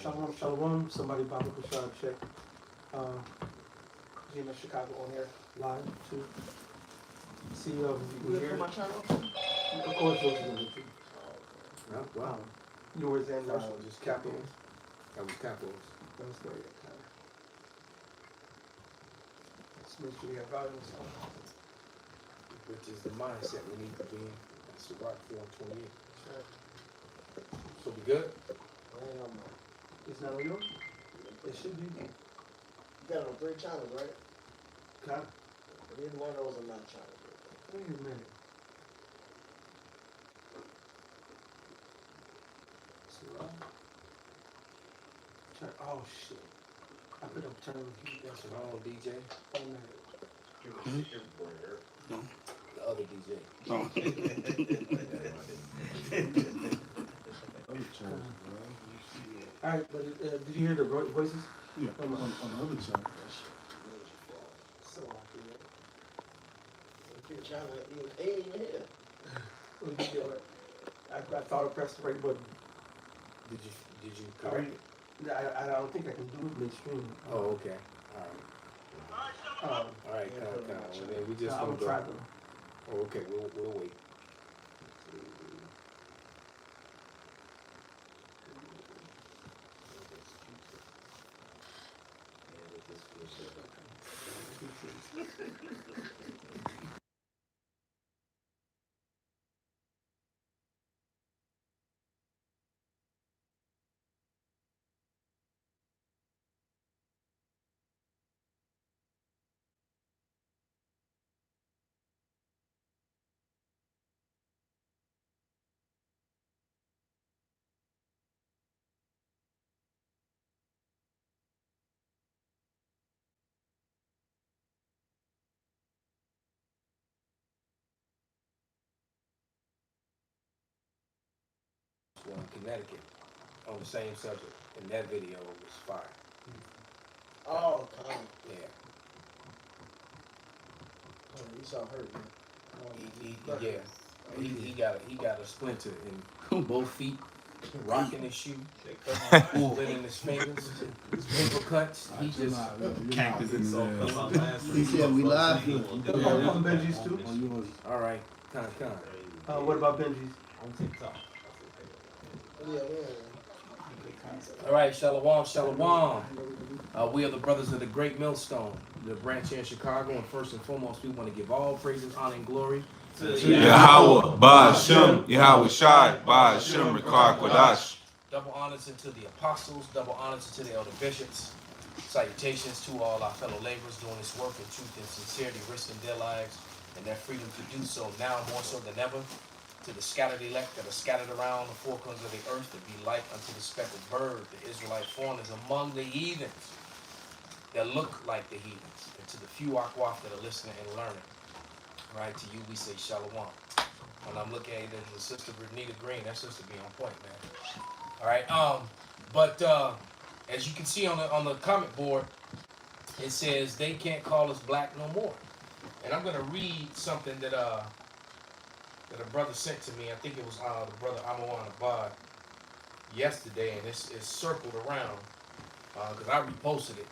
Shalom, shalom. Somebody Bible Kushab check. GMS Chicago on air live too. See you Good for my channel? Of course, yours is on YouTube. Oh, wow. Yours and Just Capitals. That was Capitals. That was great. Okay. Let's make sure we have volume. Which is the mindset we need to be in. That's the Rock 428. Sure. So we good? It's not on yours? It should be. You got it on 3 channels, right? Okay. Neither one of those are not channels. Wait a minute. Oh shit. I could have turned That's wrong, DJ. Oh man. The other DJ. Alright, but did you hear the voices? Yeah, on the other side. So Your channel ain't even here. I thought I pressed the right button. Did you correct it? I don't think I can do it midstream. Oh, okay. All right, we just I'm gonna gonna try go. them. Oh, okay, we'll wait. In Connecticut on the same subject, and that video was fire. Oh, come on. Yeah. Oh, you saw her, man. He got a splinter in both feet, rocking his shoe, splitting his fingers, paper cuts. He just Cactus in the He said we live. On Benji's too? all right, come. What about Benji's? On TikTok. Yeah. All right, shalom. We are the brothers of the Great Millstone, the branch here in Chicago, and first and foremost, we want to give all praises, honor, and glory Yahweh, Ba'ashem, Yahweh Shai, Ba'ashem, Rikar Kodash. Double honors into the apostles, double honors into the elder bishops. Salutations to all our fellow laborers doing this work in truth and sincerity, risking their lives and their freedom to do so now more so than ever. To the scattered elect that are scattered around the four corners of the earth, to be like unto the speckled bird, the Israelite foreigners among the heathens that look like the heathens, and to the few akwaf that are listening and learning. All right, to you we say shalom. When I'm looking at the sister Renita Green, that sister be on point, man. All right, but as you can see on the comment board, it says they can't call us black no more. And I'm gonna read something that a brother sent to me. I think it was the brother Amawan Abad yesterday, and it's circled around because I reposted it,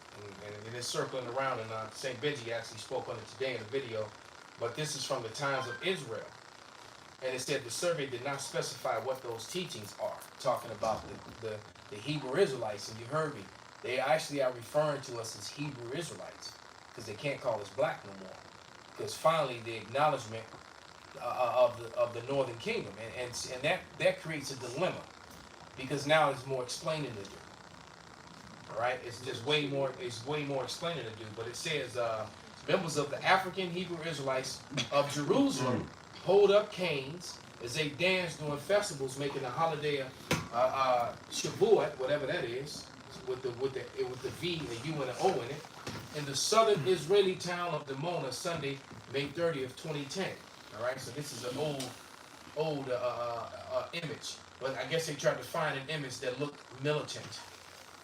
and it's circling around. And St. Benji actually spoke on it today in a video. But this is from the Times of Israel, and it said the survey did not specify what those teachings are. Talking about the Hebrew Israelites, and you heard me. They actually are referring to us as Hebrew Israelites because they can't call us black no more. Because finally, the acknowledgement of the Northern Kingdom, and that creates a dilemma because now it's more explaining to do. All right, it's just way more explaining to do. But it says members of the African Hebrew Israelites of Jerusalem hold up canes as they dance during festivals, making the holiday Shavuot, whatever that is, with the V, the U, and the O in it, in the southern Israeli town of Dimona, Sunday, May 30th, 2010. All right, so this is an old image, but I guess they tried to find an image that looked militant,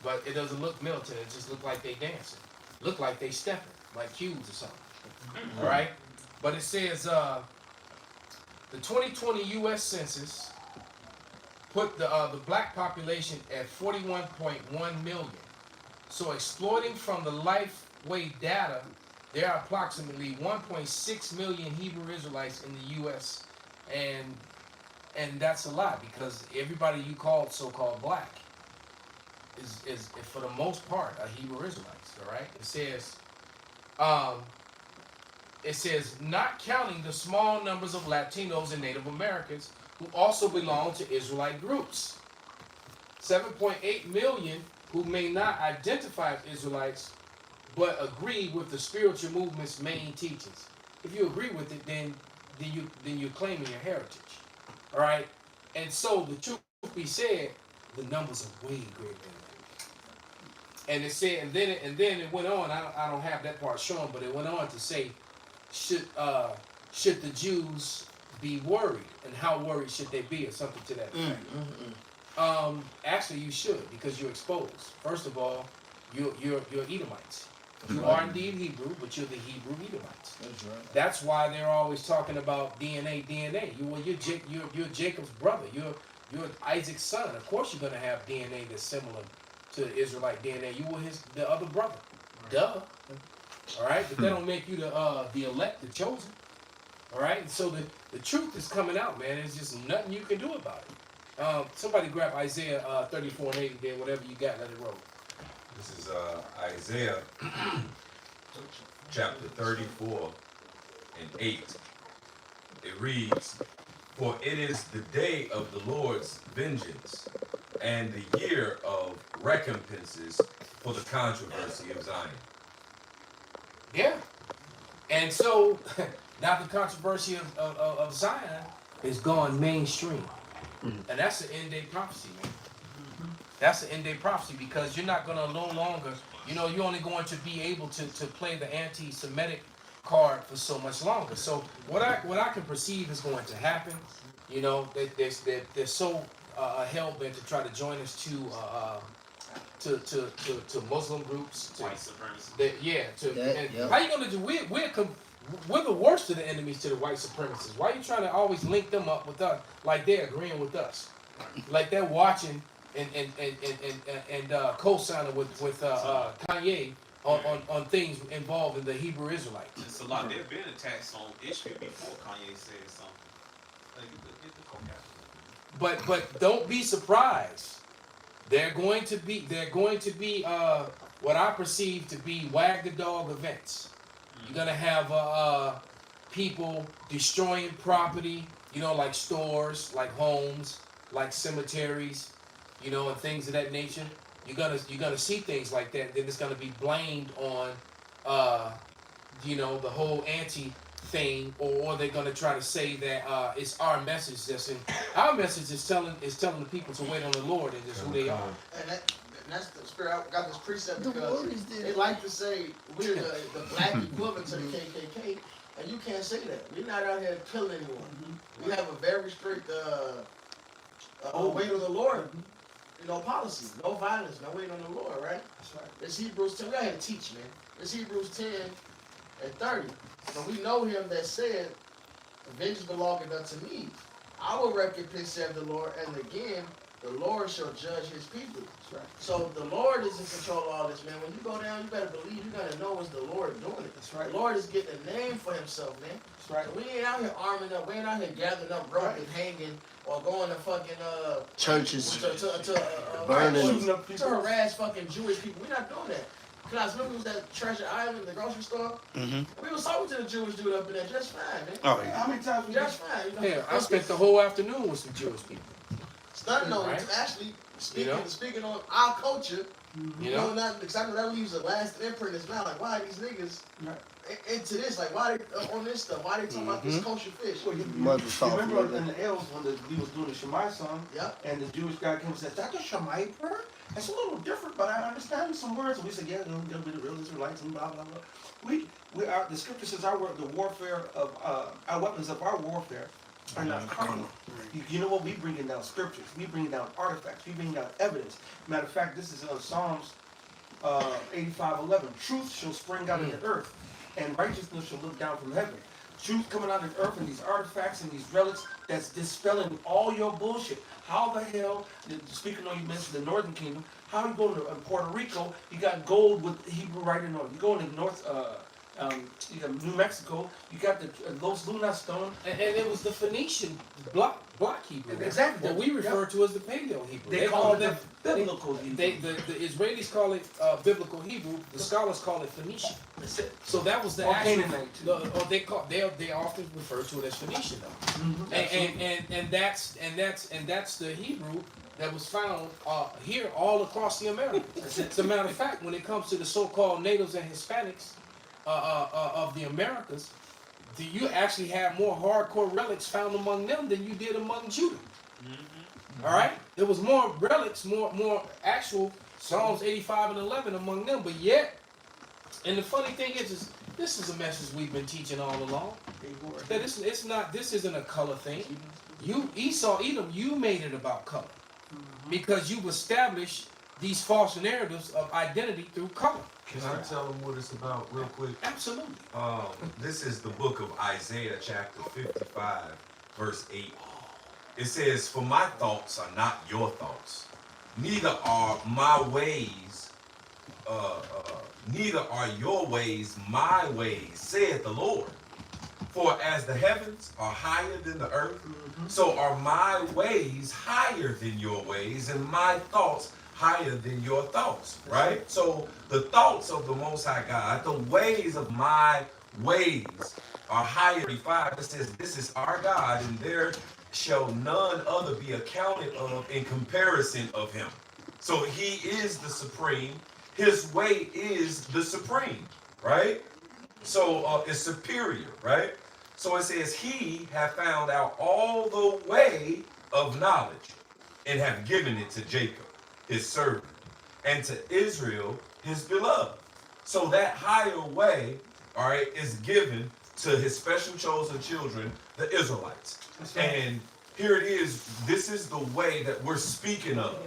but it doesn't look militant. It just looked like they dancing, look like they stepping, like cues or something. All right, but it says the 2020 U.S. Census put the black population at 41.1 million. So exploiting from the Lifeway data, there are approximately 1.6 million Hebrew Israelites in the U.S. and that's a lot because everybody you call so-called black is for the most part are Hebrew Israelites. All right. It says not counting the small numbers of Latinos and Native Americans who also belong to Israelite groups. 7.8 million who may not identify as Israelites but agree with the spiritual movement's main teachings. If you agree with it, then you're claiming your heritage. All right? And so the truth be said, the numbers are way greater than that. And it said, and then it went on, I don't have that part shown, but it went on to say, should the Jews be worried, and how worried should they be, or something to that effect. Actually, you should, because you're exposed. First of all, you're Edomites. You are indeed Hebrew, but you're the Hebrew Edomites. That's right. That's why they're always talking about DNA. You're Jacob's brother. You're Isaac's son. Of course, you're gonna have DNA that's similar to the Israelite DNA. You were the other brother. Duh. All right, but that don't make you the elect, the chosen. All right, and so the truth is coming out, man. There's just nothing you can do about it. Somebody grab Isaiah 34:8 there, whatever you got, let it roll. This is Isaiah chapter 34 and 8. It reads, "For it is the day of the Lord's vengeance, and the year of recompenses for the controversy of Zion." Yeah. And so now the controversy of Zion is gone mainstream. And that's the end day prophecy, man. That's the end day prophecy, because you're not going to no longer, you're only going to be able to play the anti-Semitic card for so much longer. So what I can perceive is going to happen, they're so hell-bent to try to join us to Muslim groups, White supremacy. How you gonna do? We're the worst of the enemies to the white supremacists. Why are you trying to always link them up with us, like they're agreeing with us, like they're watching and co-signing with Kanye on things involved in the Hebrew Israelites? It's a lot. There've been attacks on issue before Kanye said something. But don't be surprised. They're going to be what I perceive to be wag the dog events. You're gonna have people destroying property, like stores, like homes, like cemeteries, and things of that nature. You're gonna see things like that. Then it's gonna be blamed on the whole anti thing, or they're gonna try to say that it's our message that's in. Our message is telling the people to wait on the Lord and just who they are. And that's the spirit. I got this precept because they like to say we're the black equivalent to the KKK, and you can't say that. We're not out here killing anyone. We have a very strict wait on the Lord, policy. No violence, no wait on the Lord, right? That's right. It's Hebrews 10. We gotta teach, man. It's Hebrews 10 and 30. So we know him that said, "Vengeance belongeth unto me. I will recompense, saith the Lord, and again, the Lord shall judge his people." That's right. So the Lord is in control of all this, man. When you go down, you better believe, you gotta know it's the Lord doing it. That's right. The Lord is getting a name for himself, man. That's right. So we ain't out here arming up. We ain't out here gathering up rope and hanging or going to fucking churches, burning, shooting up to people. harass fucking Jewish people. We're not doing that. Cause remember, was that Treasure Island, the grocery store? Mm-hmm. We was talking to the Jewish dude up in there just fine, man. Oh yeah. How many times we Just fine. Yeah, I spent the whole afternoon with some Jewish people. Stunning on Right. actually speaking on our culture. Not because I know that leaves a lasting imprint as well. Like, why are these niggas into this? Like, why they on this stuff? Why they talking about this kosher fish? Well, you remember in the L's when we was doing the Shemai song, and the Jewish guy came and said, "That's a Shemai prayer? It's a little different, but I understand some words." And we said, "Yeah, they'll be the real Israelites and blah blah blah." We are the scripture says our warfare of our weapons of our warfare are not carnal. You know what? We bringing down scriptures. We bringing down artifacts. We bringing down evidence. Matter of fact, this is Psalms 85:11. Truth shall spring out of the earth, and righteousness shall look down from heaven. truth coming out of the earth and these artifacts and these relics that's dispelling all your bullshit. How the hell, speaking on, you mentioned the Northern Kingdom, how you go to Puerto Rico, you got gold with Hebrew writing on it. You go in the North, you got New Mexico, you got the Los Lunas stone. And it was the Phoenician block Hebrew. Exactly. What we refer to as the Paleo Hebrew. They call it the biblical Hebrew. The Israelis call it biblical Hebrew. The scholars call it Phoenician. That's it. So that was the Or actual. Canaanite, too. They often refer to it as Phoenician though. Mhm, And that's the Hebrew that was found here all across the Americas. As a matter of fact, when it comes to the so-called natives and Hispanics of the Americas, you actually have more hardcore relics found among them than you did among Judah. All right, there was more relics, more actual Psalms 85 and 11 among them, but yet, and the funny thing is this is a message we've been teaching all along. That this isn't a color thing. You Edom, you made it about color because you've established these false narratives of identity through color. Can I tell them what it's about real quick? Absolutely. This is the book of Isaiah, chapter 55, verse 8. It says, "For my thoughts are not your thoughts, neither are my ways, neither are your ways my ways, saith the Lord. For as the heavens are higher than the earth, so are my ways higher than your ways, and my thoughts higher than your thoughts," right? So the thoughts of the Most High God, the ways of my ways are higher. 35, it says, "This is our God, and there shall none other be accounted of in comparison of him." So he is the supreme. His way is the supreme, right? So it's superior, right? So it says, "He have found out all the way of knowledge, and have given it to Jacob, his servant, and to Israel, his beloved." So that higher way, all right, is given to his special chosen children, the Israelites. Right. And here it is. This is the way that we're speaking of.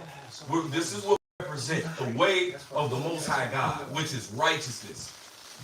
This is what we represent, the way of the Most High God, which is righteousness.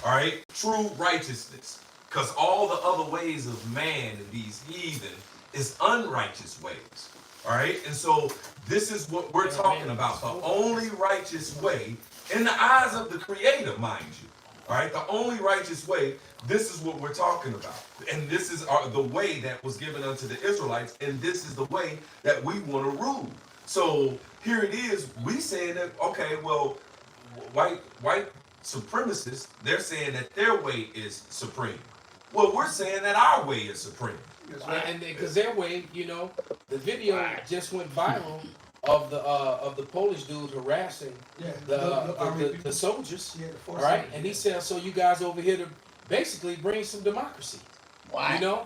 All right, true righteousness. Because all the other ways of man and these heathen is unrighteous ways. All right, and so this is what we're talking about, the only righteous way in the eyes of the Creator, mind you. All right, the only righteous way. This is what we're talking about, and this is the way that was given unto the Israelites, and this is the way that we want to rule. So here it is. We saying that, okay, well, white supremacists, they're saying that their way is supreme. Well, we're saying that our way is supreme. And because their way, the video just went viral of the Polish dude harassing the soldiers. Yeah, the All force. right, and he said, "So you guys over here to basically bring some democracy."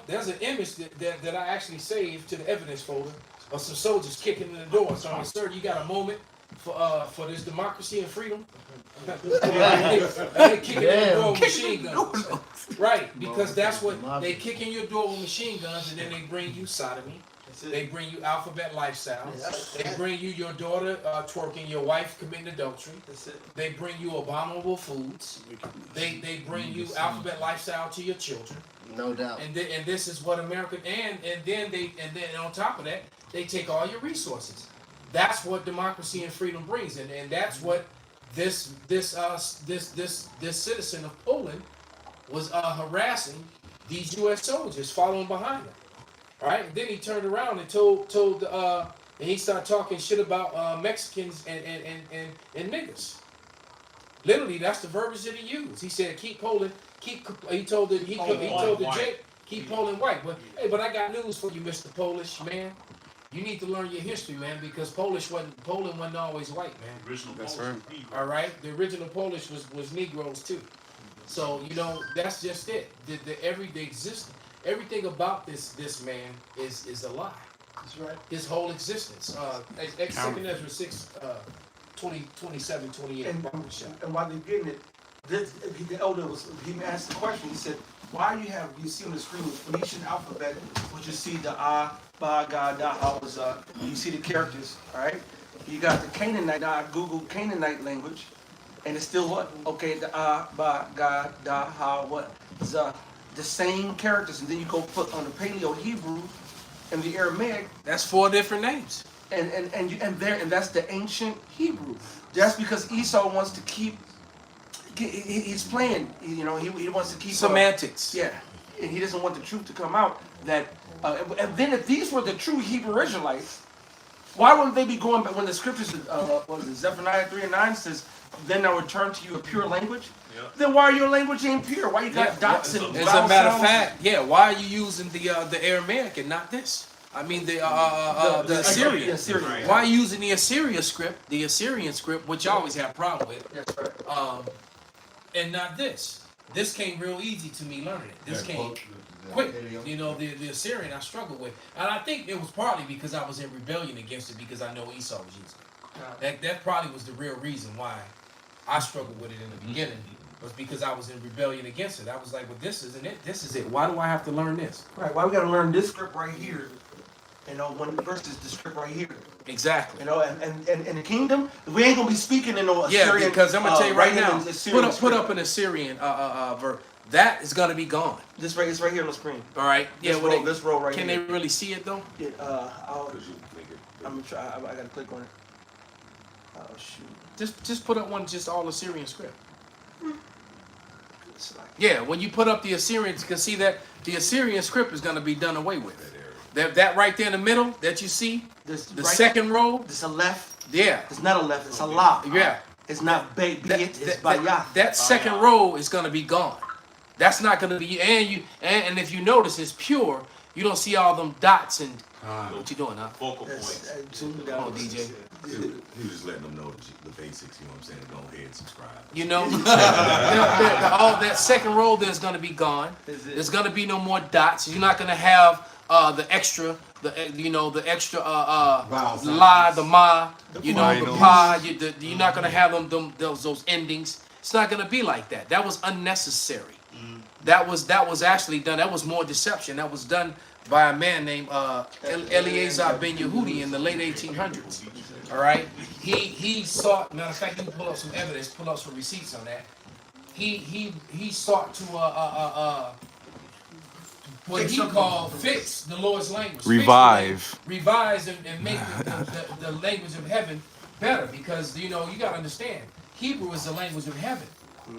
There's an image that I actually saved to the evidence folder of some soldiers kicking in the door. So, sir, you got a moment for this democracy and freedom? They kicking in the door with machine guns. Right, because that's what they kick in your door with machine guns, and then they bring you sodomy. They bring you alphabet lifestyle. They bring you your daughter twerking, your wife committing adultery. They bring you abominable foods. They bring you alphabet lifestyle to your children. No doubt. And this is what America and then on top of that, they take all your resources. That's what democracy and freedom brings, and that's what this citizen of Poland was harassing these U.S. soldiers following behind him. All right, and then he turned around and told and he started talking shit about Mexicans and niggas. Literally, that's the verbiage that he used. He said, "Keep Poland." He told the Jake, "Keep Poland white." But hey, I got news for you, Mr. Polish man. You need to learn your history, man, because Poland wasn't always white, man. Original That's Polish right. Negro. All right, the original Polish was Negroes too. So that's just it. Everything about this man is a lie. That's right. His whole existence. 2 Ezra 6, 27, 28. And while they're getting it, the elder he asked the question. He said, "Why you see on the screen with Phoenician alphabet, which you see the Ba, Ga, Da, Ha was you see the characters, all right? You got the Canaanite. I Googled Canaanite language, and it's still what? Okay, the Ba, Ga, Da, Ha, what? the same characters, and then you go put on the Paleo Hebrew and the Aramaic, That's 4 different names. and that's the ancient Hebrew. That's because Esau wants to keep. He's playing. You know, he wants to keep Semantics. Yeah, and he doesn't want the truth to come out. That and then if these were the true Hebrew Israelites, why wouldn't they be going back when the scriptures, what is it, Zephaniah 3:9 says, "Then I'll return to you a pure language." Yep. Then why your language ain't pure? Why you got dots and As vowel a matter of sounds? fact, yeah. Why are you using the Aramaic and not this? I mean the Assyrian. The Assyrian. Right. Why are you using the Assyrian script, which you always have a problem with, That's right. and not this? This came real easy to me learning it. This came quick. You know, the Assyrian I struggled with, and I think it was partly because I was in rebellion against it because I know Esau was using it. That probably was the real reason why I struggled with it in the beginning. Was because I was in rebellion against it. I was like, well, this isn't it. This is it. Why do I have to learn this? Right. Why we gotta learn this script right here? You know, one versus the script right here. Exactly. You know, and in the kingdom, we ain't gonna be speaking in no Yeah, Assyrian. because I'm gonna tell you right now, Assyrian put up an Assyrian verse. That is gonna be gone. This right, it's right here on the screen. All right. Yeah. This well, row, this row right can here. they really see it though? Yeah, I'm gonna try. I gotta click on it. Oh shoot. Just put up one, just all Assyrian script. It's like, Yeah. When you put up the Assyrians, you can see that the Assyrian script is gonna be done away with. That right there in the middle that you see, this the right, second row. This a left. Yeah. It's not a left. It's a la. Yeah. It's not be That, it. It's that, bayah. that second row is gonna be gone. That's not gonna be and if you notice it's pure, you don't see all them dots and what you doing, huh? Focal That's, points. zoomed Come out. on, DJ. He was just letting them know the basics, you know what I'm saying? Go ahead and subscribe. You know, all that second row there's gonna be gone. There's gonna be no more dots. You're not gonna have the extra, the extra la, the ma, you know, the pa. You're not gonna have those endings. It's not gonna be like that. That was unnecessary. That was actually done. That was more deception. That was done by a man named Eleazar Ben Yehudi in the late 1800s. All right, he sought. Matter of fact, you can pull up some evidence, pull up some receipts on that. He sought to what he called fix the Lord's language, revise and make the language of heaven better, because you got to understand, Hebrew is the language of heaven.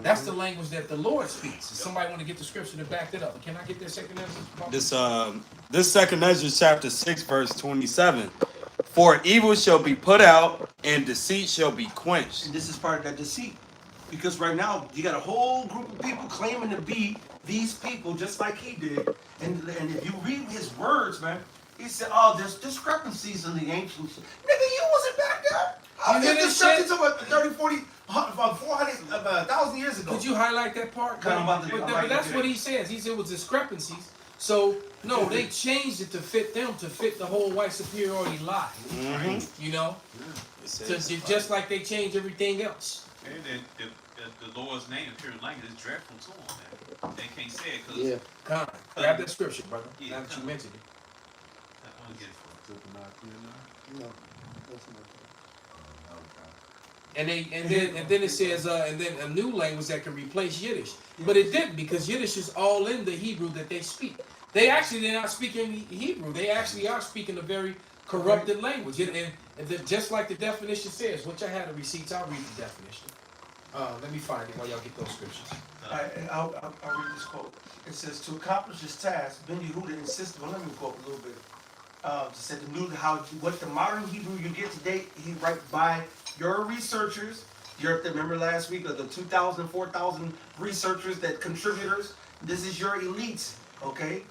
That's the language that the Lord speaks. If somebody want to get the scripture to back that up, can I get that second Ezra? This second Ezra chapter 6 verse 27. For evil shall be put out and deceit shall be quenched. And this is part of that deceit. Because right now, you got a whole group of people claiming to be these people just like he did. And if you read his words, man, he said, oh, there's discrepancies in the ancient. Nigga, you wasn't back there. You hear There's this shit? discrepancies about 30, 40, 1,000 years ago. Could you highlight that part? Kind of about the- But that's what he says. He said it was discrepancies. So no, they changed it to fit them, to fit the whole white superiority lie. You know, just like they changed everything else. And the Lord's name, the pure language, is dreadful to them, man. They can't say it because Con, grab that scripture, brother. Yeah, Now that you come. mentioned it. I want to get it for And then it says and then a new language that can replace Yiddish, but it didn't, because Yiddish is all in the Hebrew that they speak. They're not speaking Hebrew. They actually are speaking a very corrupted language, and just like the definition says. Which I had the receipts. I'll read the definition. Let me find it while y'all get those scriptures. I'll read this quote. It says, to accomplish this task, Ben Yehuda insisted, well, let me quote a little bit. Said what the modern Hebrew you get today, he write by your researchers. Remember last week of the 2,000, 4,000 researchers, that contributors. This is your elites, okay?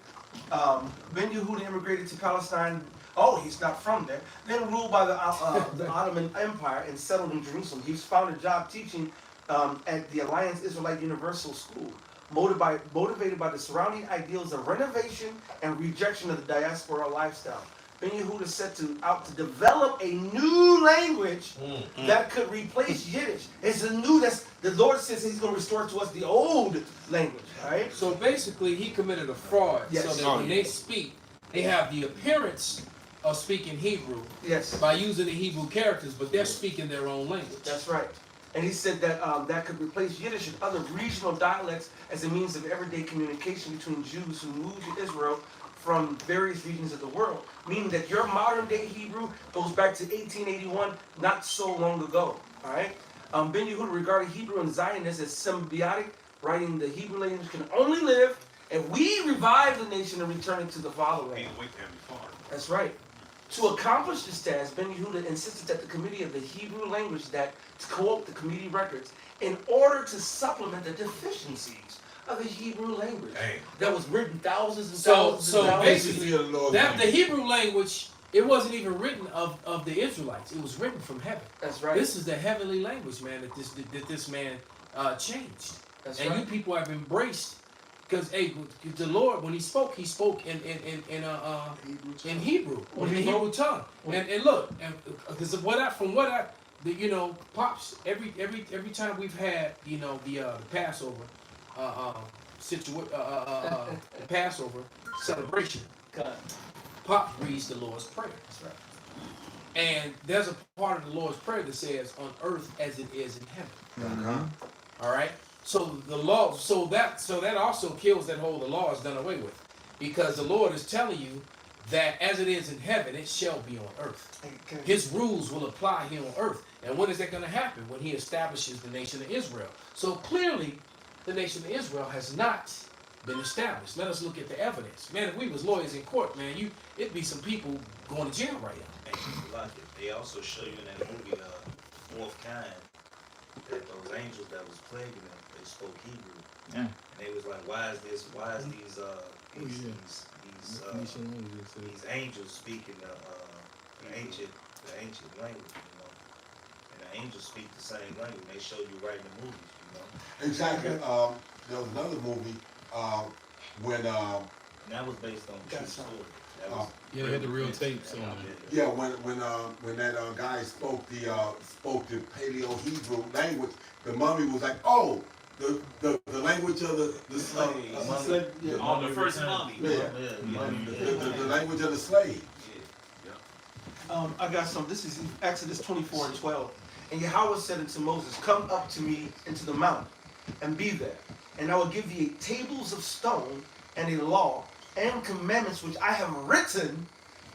Ben Yehuda immigrated to Palestine. Oh, he's not from there. Then ruled by the Ottoman Empire and settled in Jerusalem. He's found a job teaching at the Alliance Israelite Universal School, motivated by the surrounding ideals of renovation and rejection of the diaspora lifestyle. Ben Yehuda set out to develop a new language that could replace Yiddish. It's a new, the Lord says he's going to restore to us the old language, right? So basically, he committed a fraud. Yes. So that when they speak, they have the appearance of speaking Hebrew Yes, by using the Hebrew characters, but they're speaking their own language. that's right. And he said that that could replace Yiddish and other regional dialects as a means of everyday communication between Jews who moved to Israel from various regions of the world. Meaning that your modern day Hebrew goes back to 1881, not so long ago. All right. Ben Yehuda regarded Hebrew and Zionists as symbiotic, writing the Hebrew language can only live if we revive the nation and return it to the fatherland. Can't wait to have me far. That's right. To accomplish this task, Ben Yehuda insisted that the committee of the Hebrew language that, to quote the committee records, in order to supplement the deficiencies of the Hebrew language that was written thousands and thousands So and thousands. basically, that the Hebrew language, it wasn't even written of the Israelites. It was written from heaven. That's right. This is the heavenly language, man, that this man changed. That's and right. you people have embraced, because the Lord, when he spoke in Hebrew, When in the he Hebrew tongue. And look, because you know, Pops, every time we've had, you know, the Passover the Passover celebration, Pop reads the Lord's Prayer. That's right. And there's a part of the Lord's Prayer that says, "On earth as it is in heaven." All right. So the law, so that also kills that whole the law is done away with, because the Lord is telling you that as it is in heaven, it shall be on earth. His rules will apply here on earth. And when is that going to happen? When he establishes the nation of Israel. So clearly, the nation of Israel has not been established. Let us look at the evidence. Man, if we was lawyers in court, man, it'd be some people going to jail right now. They also show you in that movie, Fourth Kind, that those angels that was plaguing them, they spoke Hebrew. Yeah. And they was like, why is these angels speaking the ancient language, you know? And the angels speak the same language. They show you right in the movies, you know? Exactly. There was another movie when And that was based on true story. That was Yeah, they had the real tapes on it. yeah when that guy spoke the Paleo Hebrew language, the mummy was like, oh, the language of the slave, On the first mummy. the language of the slave. I got some. This is Exodus 24:12. And Yahweh said unto Moses, "Come up to me into the mount, and be there. And I will give thee tables of stone, and a law, and commandments which I have written,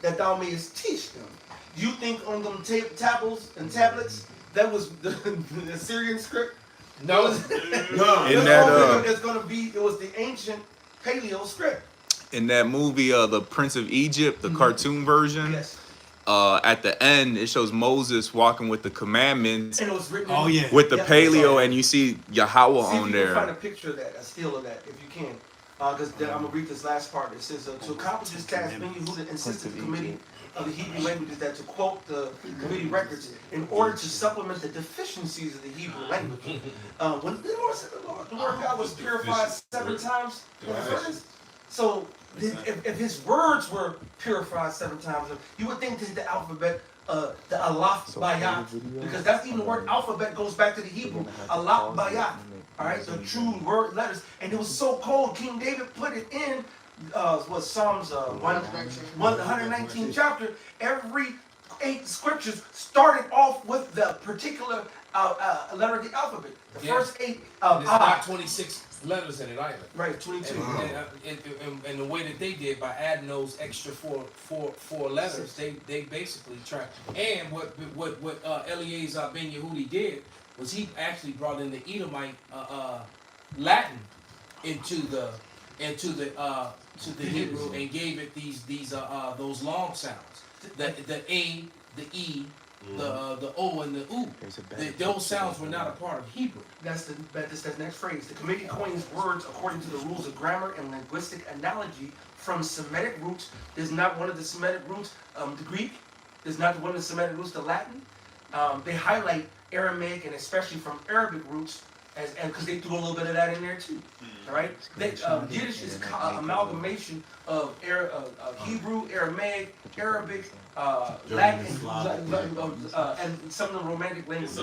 that thou mayest teach them." Do you think on them tablets and tablets, that was the Assyrian script? No. No. In that It's going to be, it was the ancient Paleo script. in that movie, the Prince of Egypt, the cartoon version. Yes. At the end, it shows Moses walking with the commandments And it was written with the Yeah, paleo, and you see Yahweh See if on you can find there. a picture of that, a still of that, if you can. Because I'm going to read this last part. It says, to accomplish this task, Ben Yehuda insisted the committee of the Hebrew languages that, to quote the committee records, in order to supplement the deficiencies of the Hebrew language. When the Lord said the word of God was purified 7 times in the furnace. So if his words were purified 7 times, you would think that the alphabet, the Aleph Bayat, because that's even the word alphabet goes back to the Hebrew, Aleph Bayat. All right, the true word letters, and it was so cold. King David put it in Psalms 119 chapter. Every 8 scriptures started off with the particular letter of the alphabet. The first 8. There's not 26 letters in it either. Right, 22. And the way that they did, by adding those extra four letters, they basically tried. And what Eleazar Ben Yehudi did was he actually brought in the Edomite Latin into the Hebrew and gave it those long sounds. The A, the E, the O, and the U. Those sounds were not a part of Hebrew. That's the next phrase. The committee coins words according to the rules of grammar and linguistic analogy from Semitic roots. There's not one of the Semitic roots, the Greek. There's not one of the Semitic roots, the Latin. They highlight Aramaic and especially from Arabic roots, and because they threw a little bit of that in there too. All right. Yiddish is amalgamation of Hebrew, Aramaic, Arabic, Latin, and some of the Romantic languages.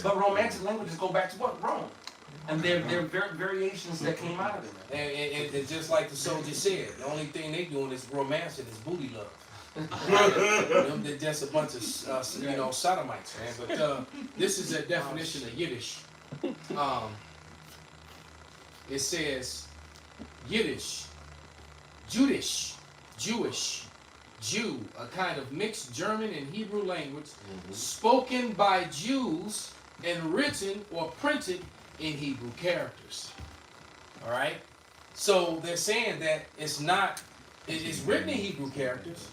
But Romantic languages go back to what? Rome. And there are variations that came out of it. And just like the soldier said, the only thing they doing is romancing is booty love. Them they're just a bunch of sodomites, man. But this is a definition of Yiddish. It says Yiddish, Judish, Jewish, Jew, a kind of mixed German and Hebrew language spoken by Jews and written or printed in Hebrew characters. All right. So they're saying that it's not. It's written in Hebrew characters,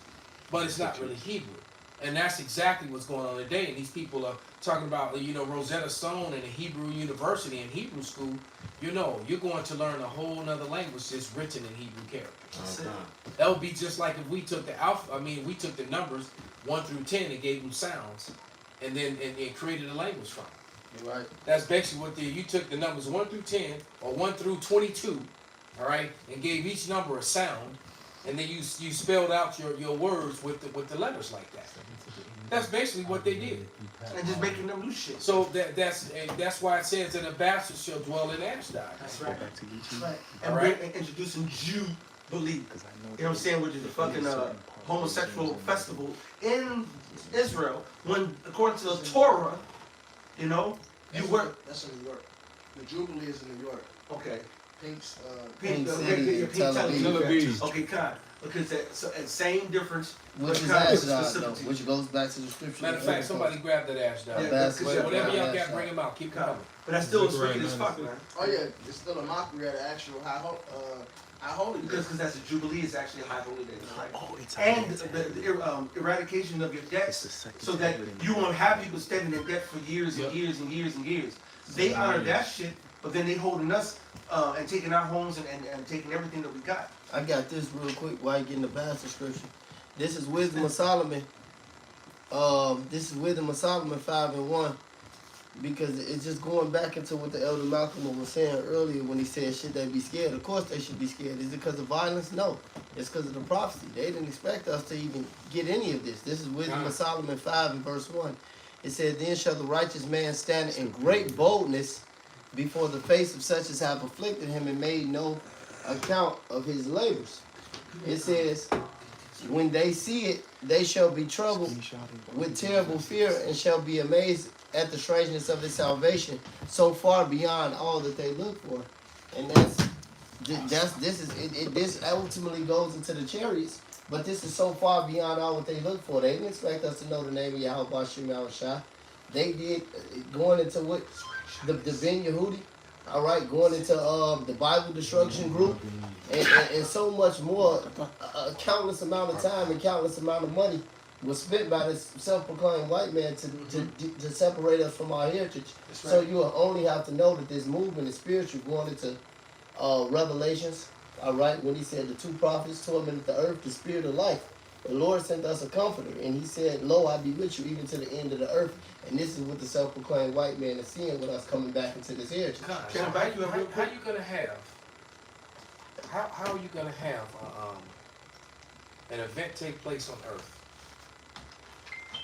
but it's not really Hebrew. And that's exactly what's going on today. And these people are talking about, Rosetta Stone and a Hebrew university and Hebrew school. You're going to learn a whole nother language that's written in Hebrew characters. That would be just like if we took we took the numbers 1 through 10 and gave them sounds, and then and created a language from it. You're right. That's basically what you took the numbers 1 through 10 or 1 through 22, all right, and gave each number a sound. And then you spelled out your words with the letters like that. That's basically what they did. And just making them do shit. So that's why it says that a bastard shall dwell in Ashdod. That's right. And All right. introducing Jubilee. You know what I'm saying? Which is the fucking homosexual festival in Israel. When, according to the Torah, you work. That's in New York. The Jubilee is in New York. Okay. Pink City, Tel Aviv. Okay, kind. Because that same difference. Which is Ashdod, though, which goes back to the scripture. Matter of fact, somebody grab that Ashdod. Yeah, whatever y'all got, bring them out. Keep them coming. But that's still as wicked as fuck, man. Oh yeah, it's still a mockery of the actual high holy. Because that's a Jubilee, it's actually a high holy day. Right? And the eradication of your debts, so that you won't have people standing in debt for years and years and years and years. They honor that shit, but then they holding us and taking our homes and taking everything that we got. I got this real quick while you getting the bastard scripture. This is Wisdom of Solomon. This is Wisdom of Solomon 5:1. Because it's just going back into what the Elder Malcolm was saying earlier when he said, should they be scared? Of course they should be scared. Is it because of violence? No. It's because of the prophecy. They didn't expect us to even get any of this. This is Wisdom of Solomon 5:1. It said, then shall the righteous man stand in great boldness before the face of such as have afflicted him and made no account of his labors. It says, when they see it, they shall be troubled with terrible fear and shall be amazed at the strangeness of his salvation, so far beyond all that they look for. And this ultimately goes into the chariots, but this is so far beyond all what they look for. They didn't expect us to know the name of Yahweh Bashim Yahushua. They did, going into what the Ben Yehudi, all right, going into the Bible Destruction Group, and so much more. A countless amount of time and countless amount of money was spent by this self-proclaimed white man to separate us from our heritage. Right. So you only have to know that this movement is spiritual, going into Revelations, all right, when he said the two prophets tormented the earth, the spirit of life. The Lord sent us a comforter, and he said, lo, I be with you even to the end of the earth. And this is what the self-proclaimed white man is seeing with us coming back into this heritage. How are you going to have, how are you going to have an event take place on earth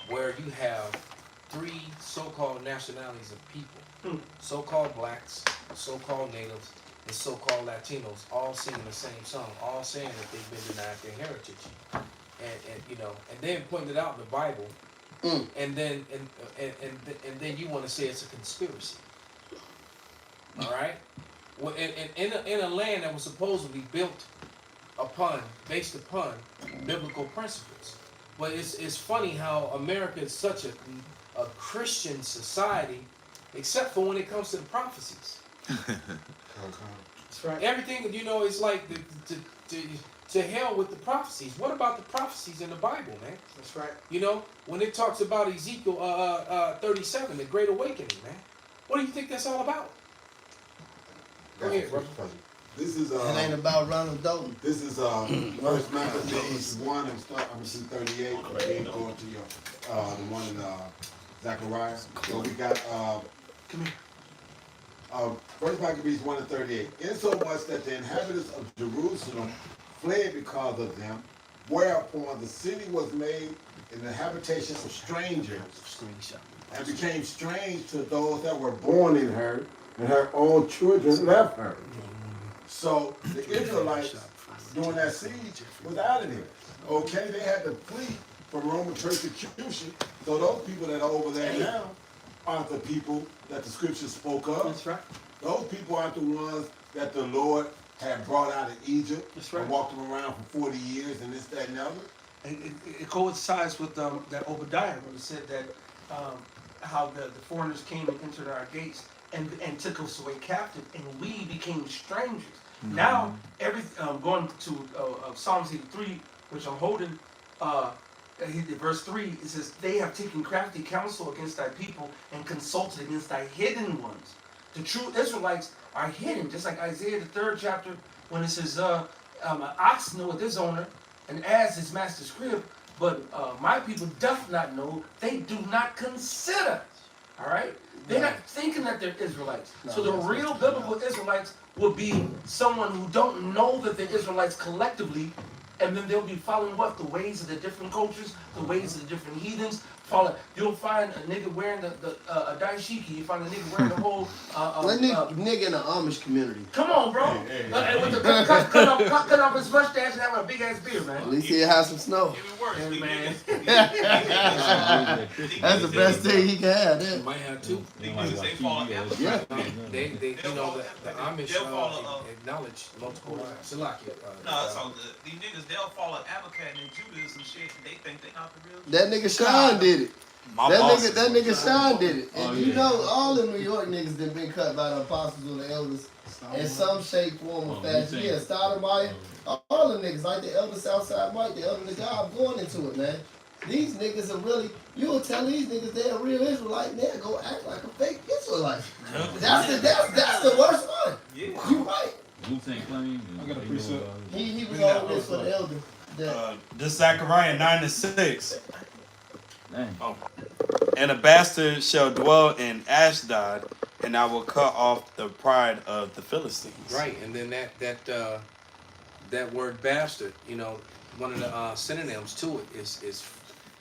where you have three so-called nationalities of people, so-called blacks, so-called natives, and so-called Latinos, all singing the same song, all saying that they've been denied their heritage, and then pointing it out in the Bible, and then you want to say it's a conspiracy, all right? Well, in a land that was supposedly based upon biblical principles. But it's funny how America is such a Christian society, except for when it comes to the prophecies. That's right. Everything, is like to hell with the prophecies. What about the prophecies in the Bible, man? That's right. When it talks about Ezekiel 37, the Great Awakening, man. What do you think that's all about? Go ahead, brother. This is it ain't about Ronald Dalton. This is First Maccabees 1 and start 38. And then go to your the one in Zechariah. So we got First Maccabees 1 and 38. Insomuch that the inhabitants of Jerusalem fled because of them, whereupon the city was made in the habitation of strangers, and became strange to those that were born in her, and her own children left her. So the Israelites during that siege was out of there. Okay, they had to flee from Roman persecution. So those people that are over there now aren't the people that the scripture spoke of. That's right. Those people aren't the ones that the Lord had brought out of Egypt. That's right. And walked them around for 40 years and this, that, and the other. It coincides with that Obadiah when it said that how the foreigners came and entered our gates and took us away captive, and we became strangers. Now, going to Psalms 83, which I'm holding, verse 3, it says, they have taken crafty counsel against thy people and consulted against thy hidden ones. The true Israelites are hidden, just like Isaiah, the 3rd chapter, when it says, an ox knoweth his owner, and ass his master's crib, but my people doth not know, they do not consider. All right? They're not thinking that they're Israelites. So the real biblical Israelites will be someone who don't know that they're Israelites collectively, and then they'll be following what? The ways of the different cultures, the ways of the different heathens. You'll find a nigga wearing a daishiki. You find a nigga wearing the whole. Nigga in the Amish community. Come on, bro. With the cut off his mustache and having a big ass beard, man. At least he had some snow. Even worse, Yeah, man. That's the best thing he can have. You Then. might have two. These niggas, they fall in Yeah. They you know, the Amish they'll follow, acknowledge multiple Salakia. No, it's all good. These niggas, they'll follow Amakat and Judaism shit, and they think they not the real. That nigga Sean did it. My That boss nigga Sean did it. And Oh, you yeah. know, all the New York niggas that been cut by the apostles or the elders in some shape, form, or Oh, fashion. you Yeah, Stoudemire, all the niggas, like the elder Southside Mike, the elder the guy, going into it, man. These niggas are really, you'll tell these niggas they're a real Israelite and they'll go act like a fake Israelite. That's the worst one. Yeah. You right. Wu-Tang Clan. I got a precept. He was on this for the elder. This Zechariah 9-6. Dang. And a bastard shall dwell in Ashdod, and I will cut off the pride of the Philistines. Right, and then that word bastard, you know, one of the synonyms to it is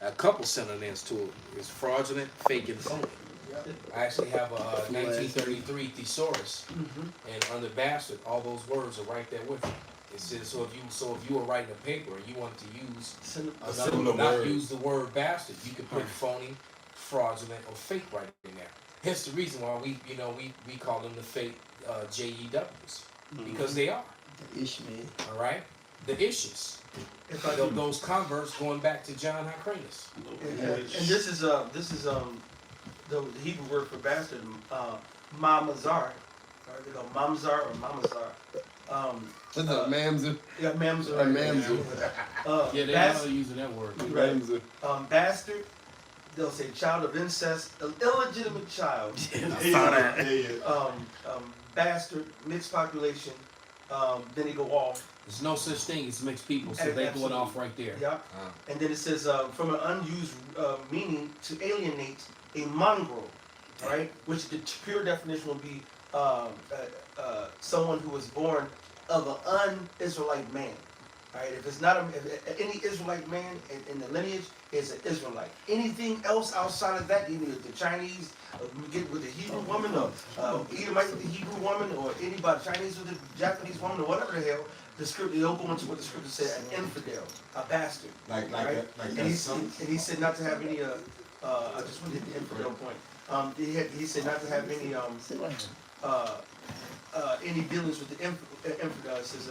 a couple synonyms to it. It's fraudulent, fake, and phony. I actually have a 1933 thesaurus, and under bastard, all those words are right there with it. It says so if you were writing a paper and you wanted to use use the word bastard, you could put phony, fraudulent, or fake right in there. Hence the reason why we call them the fake JEWs, because they are. The Ishmael. All right, the issues. Those converts going back to John Hyrcanus. And this is the Hebrew word for bastard, mamazar. They go mamzar or mamazar. What's up, Mamzer? Yeah, mamzar. Or Mamzer. Yeah, they are using that word. Right. Bastard. They'll say child of incest, an illegitimate child. I saw that. Bastard, mixed population. Then they go off. There's no such thing as mixed people, so they going off right there. Yeah. And then it says from an unused meaning to alienate a mongrel, right? Which the pure definition will be someone who was born of an un-Israelite man. Right? If it's not any Israelite man in the lineage is an Israelite. Anything else outside of that, either the Chinese get with the Hebrew woman, or Edomite with the Hebrew woman, or anybody Chinese with the Japanese woman, or whatever the hell, the scripture they'll go into what the scripture said, an infidel, a bastard. Like and he said not to have any. I just want to hit the infidel point. He said not to have any dealings with the infidel. It says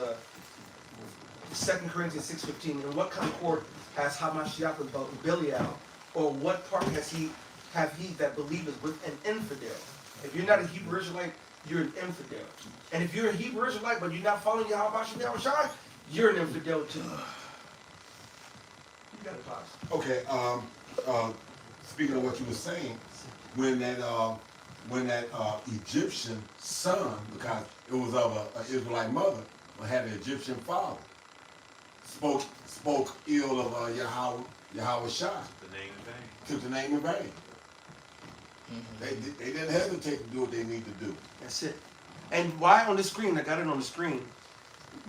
2 Corinthians 6:15. In what concord has Hamashiach with Belial, or what part have he that believeth with an infidel? If you're not a Hebrew Israelite, you're an infidel. And if you're a Hebrew Israelite but you're not following Yahweh Shai, you're an infidel too. You got it, Pops. Okay, speaking of what you were saying, when that Egyptian son, because it was of an Israelite mother, but had an Egyptian father, spoke ill of Yahweh Shai, took the name in vain. They didn't hesitate to do what they need to do. That's it. And why on the screen? I got it on the screen.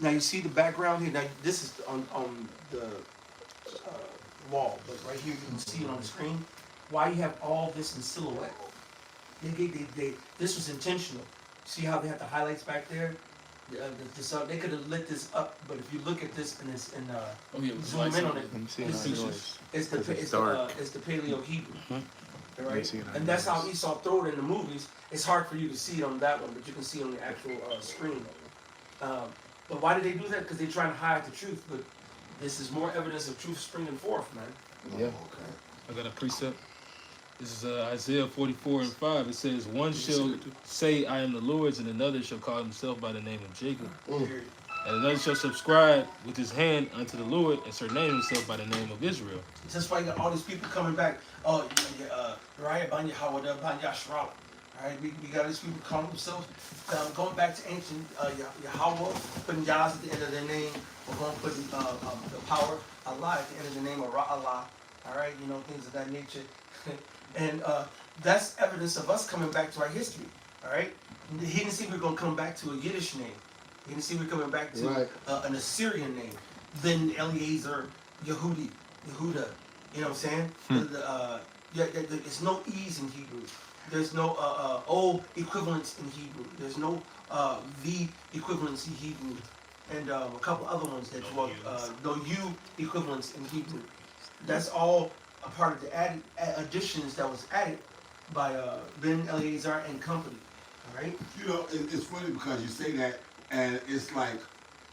Now you see the background here. Now this is on the wall, but right here you can see it on the screen. Why you have all this in silhouette? This was intentional. See how they have the highlights back there? They could have lit this up, but if you look at this and it's in zoom in on it, it's the Paleo Hebrew, right? And that's how Esau threw it in the movies. It's hard for you to see it on that one, but you can see it on the actual screen. But why did they do that? Because they're trying to hide the truth. But this is more evidence of truth springing forth, man. Yeah. Okay. I got a precept. This is Isaiah 44:5. It says, "One shall say, I am the Lord's, and another shall call himself by the name of Jacob. And another shall subscribe with his hand unto the Lord, and surname himself by the name of Israel." That's why you got all these people coming back. Oh, Raya Banya Hawada Banya Shrala. Alright, we got these people calling themselves, going back to ancient Yahweh, putting Yahs at the end of their name. We're going to put the power Allah at the end of the name of Ra'Allah. Alright, you know, things of that nature. And that's evidence of us coming back to our history. Alright? He didn't see we're going to come back to a Yiddish name. He didn't see we're coming back to an Assyrian name. Then Eliezer, Yehuda. You know what I'm saying? There's no E's in Hebrew. There's no O equivalents in Hebrew. There's no V equivalents in Hebrew. And a couple other ones that no U equivalents in Hebrew. That's all a part of the additions that was added by Ben Eleazar and company. All right? You know, it's funny because you say that, and it's like,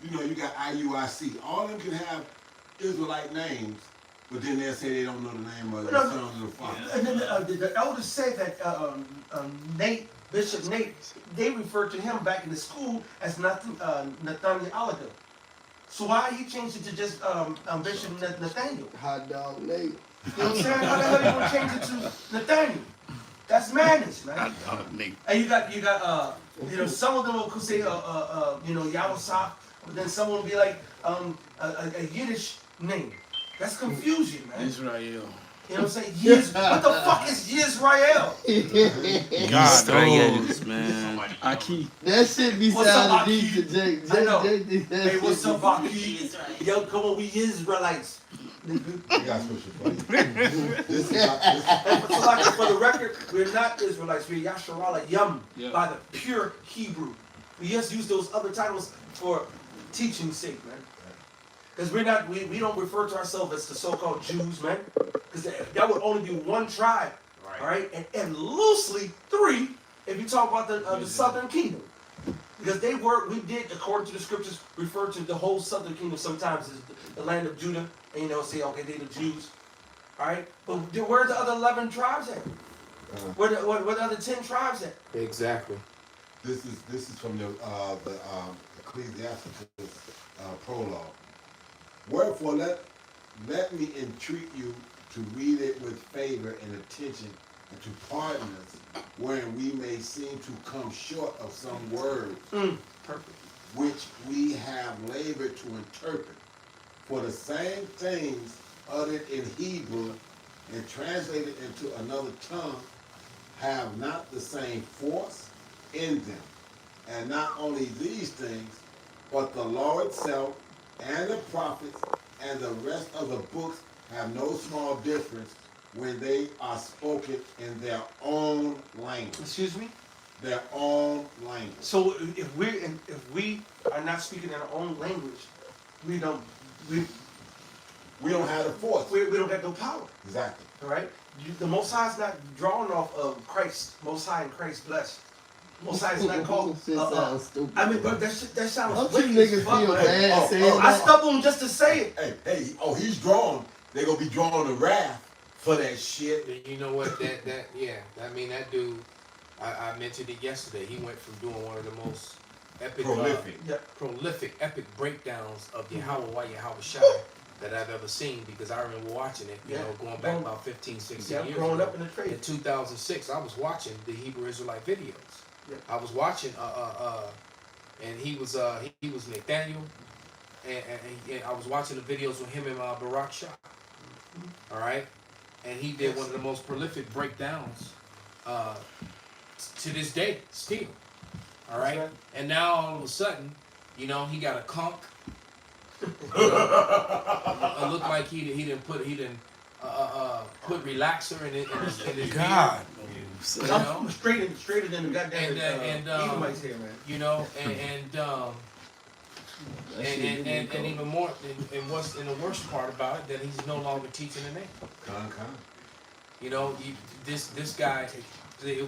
you know, you got IUIC. All of them can have Israelite names, but then they'll say they don't know the name of the son of the father. And then the elders say that Bishop Nate, they referred to him back in the school as Nathaniel Alaga. So why he changed it to just Bishop Nathaniel? Hot dog Nate. You know what I'm saying? How the hell you gonna change it to Nathaniel? That's madness, man. Hot dog Nate. And you got you know, some of them will say you know, Yawasop, but then some will be like a Yiddish name. That's confusion, man. Israel. You know what I'm saying? What the fuck is Yisrael? God knows, man. Aki. That shit be sounding deep to Jake. I know. Jake Hey, what's up, Aki? Yo, come on, we Israelites. You guys push it, buddy. And for the record, we're not Israelites. We're Yasharala Yum by the pure Hebrew. We just use those other titles for teaching's sake, man. Because we don't refer to ourselves as the so-called Jews, man. Because that would only be one tribe, all right? And loosely three if you talk about the southern kingdom. Because we did, according to the scriptures, refer to the whole southern kingdom sometimes as the land of Judah. And, you know, say, okay, they're the Jews. All right? But where are the other 11 tribes at? Where the other 10 tribes at? Exactly. This is from the Ecclesiasticus prologue. Wherefore let me entreat you to read it with favor and attention, and to pardon us, wherein we may seem to come short of some words, which we have labored to interpret. For the same things uttered in Hebrew and translated into another tongue have not the same force in them. And not only these things, but the law itself and the prophets and the rest of the books have no small difference when they are spoken in their own language. Excuse me? Their own language. So if we are not speaking in our own language, we don't have the force. We don't have no power. Exactly. All right? The Most High is not drawn off of Christ. Most High and Christ blessed. Most High is not called. I mean, bro, that sounds wicked as fuck. I stumbled him just to say it. Hey, he's drawn. They're gonna be drawn to wrath for that shit. You know what? I mean, that dude, I mentioned it yesterday. He went from doing one of the most epic, prolific, epic breakdowns of Yahweh Shai that I've ever seen, because I remember watching it, you know, going back about 15, 16 years growing ago. up in the trade. In 2006, I was watching the Hebrew Israelite videos. Yeah. I was watching, and he was Nathaniel, and I was watching the videos with him and Barak Shah. All right, and he did one of the most prolific breakdowns to this day, still. All right, and now all of a sudden, you know, he got a conch. It looked like he didn't put relaxer in his God. beard. You know? I'm straighter than the goddamn And Edomites here, man. You know, and even more, and what's in the worst part about it, that he's no longer teaching the name. You know, this guy,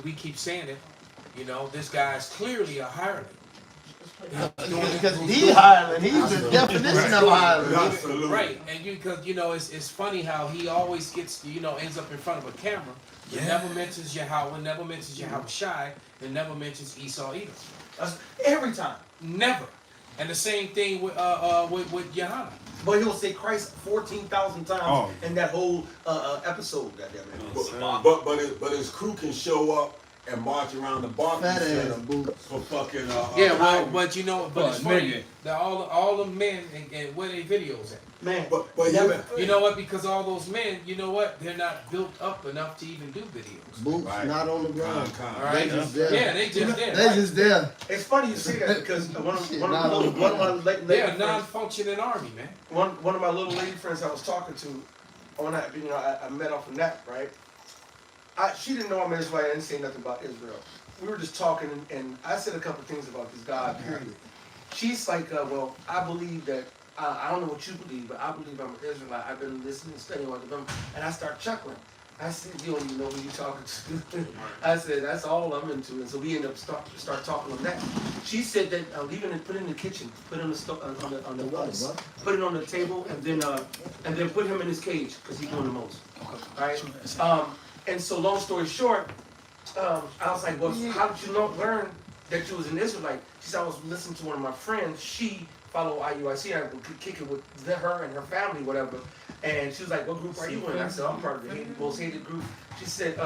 we keep saying it. You know, this guy is clearly a hireling. Because he's hireling. He's the definition of hireling. Right, and because you know, it's funny how he always gets, you know, ends up in front of a camera. But never mentions Yahweh, never mentions Yahweh Shai, and never mentions Esau Edom. Every time. Never. And the same thing with Yohanan. But he'll say Christ 14,000 times in that whole episode. Goddamn it. But his crew can show up and march around the Barclays Center for fucking. But you know, but it's funny that all the men and where they videos at. Man, but you know what? Because all those men, you know what? They're not built up enough to even do videos. Boots not on the ground. All right. They just there. Yeah, they just there. They just there. It's funny you say that because one of my lady they're a friends, non-functioning army, man. one of my little lady friends I was talking to on that, you know, I met off of that, right? She didn't know I'm Israelite. I didn't say nothing about Israel. We were just talking, and I said a couple things about this God, period. She's like, well, I believe that, I don't know what you believe, but I believe I'm an Israelite. I've been listening, studying what them, and I start chuckling. I said, you don't even know who you're talking to. I said, that's all I'm into. And so we end up start talking on that. She said that leaving it, put it in the kitchen, put it on the put it on the table, and then put him in his cage because he's doing the most. Right? And so long story short, I was like, well, how did you learn that you was an Israelite? She said, I was listening to one of my friends. She followed IUIC. I would kick it with her and her family, whatever. And she was like, what group are you in? I said, I'm part of the most hated group. She said,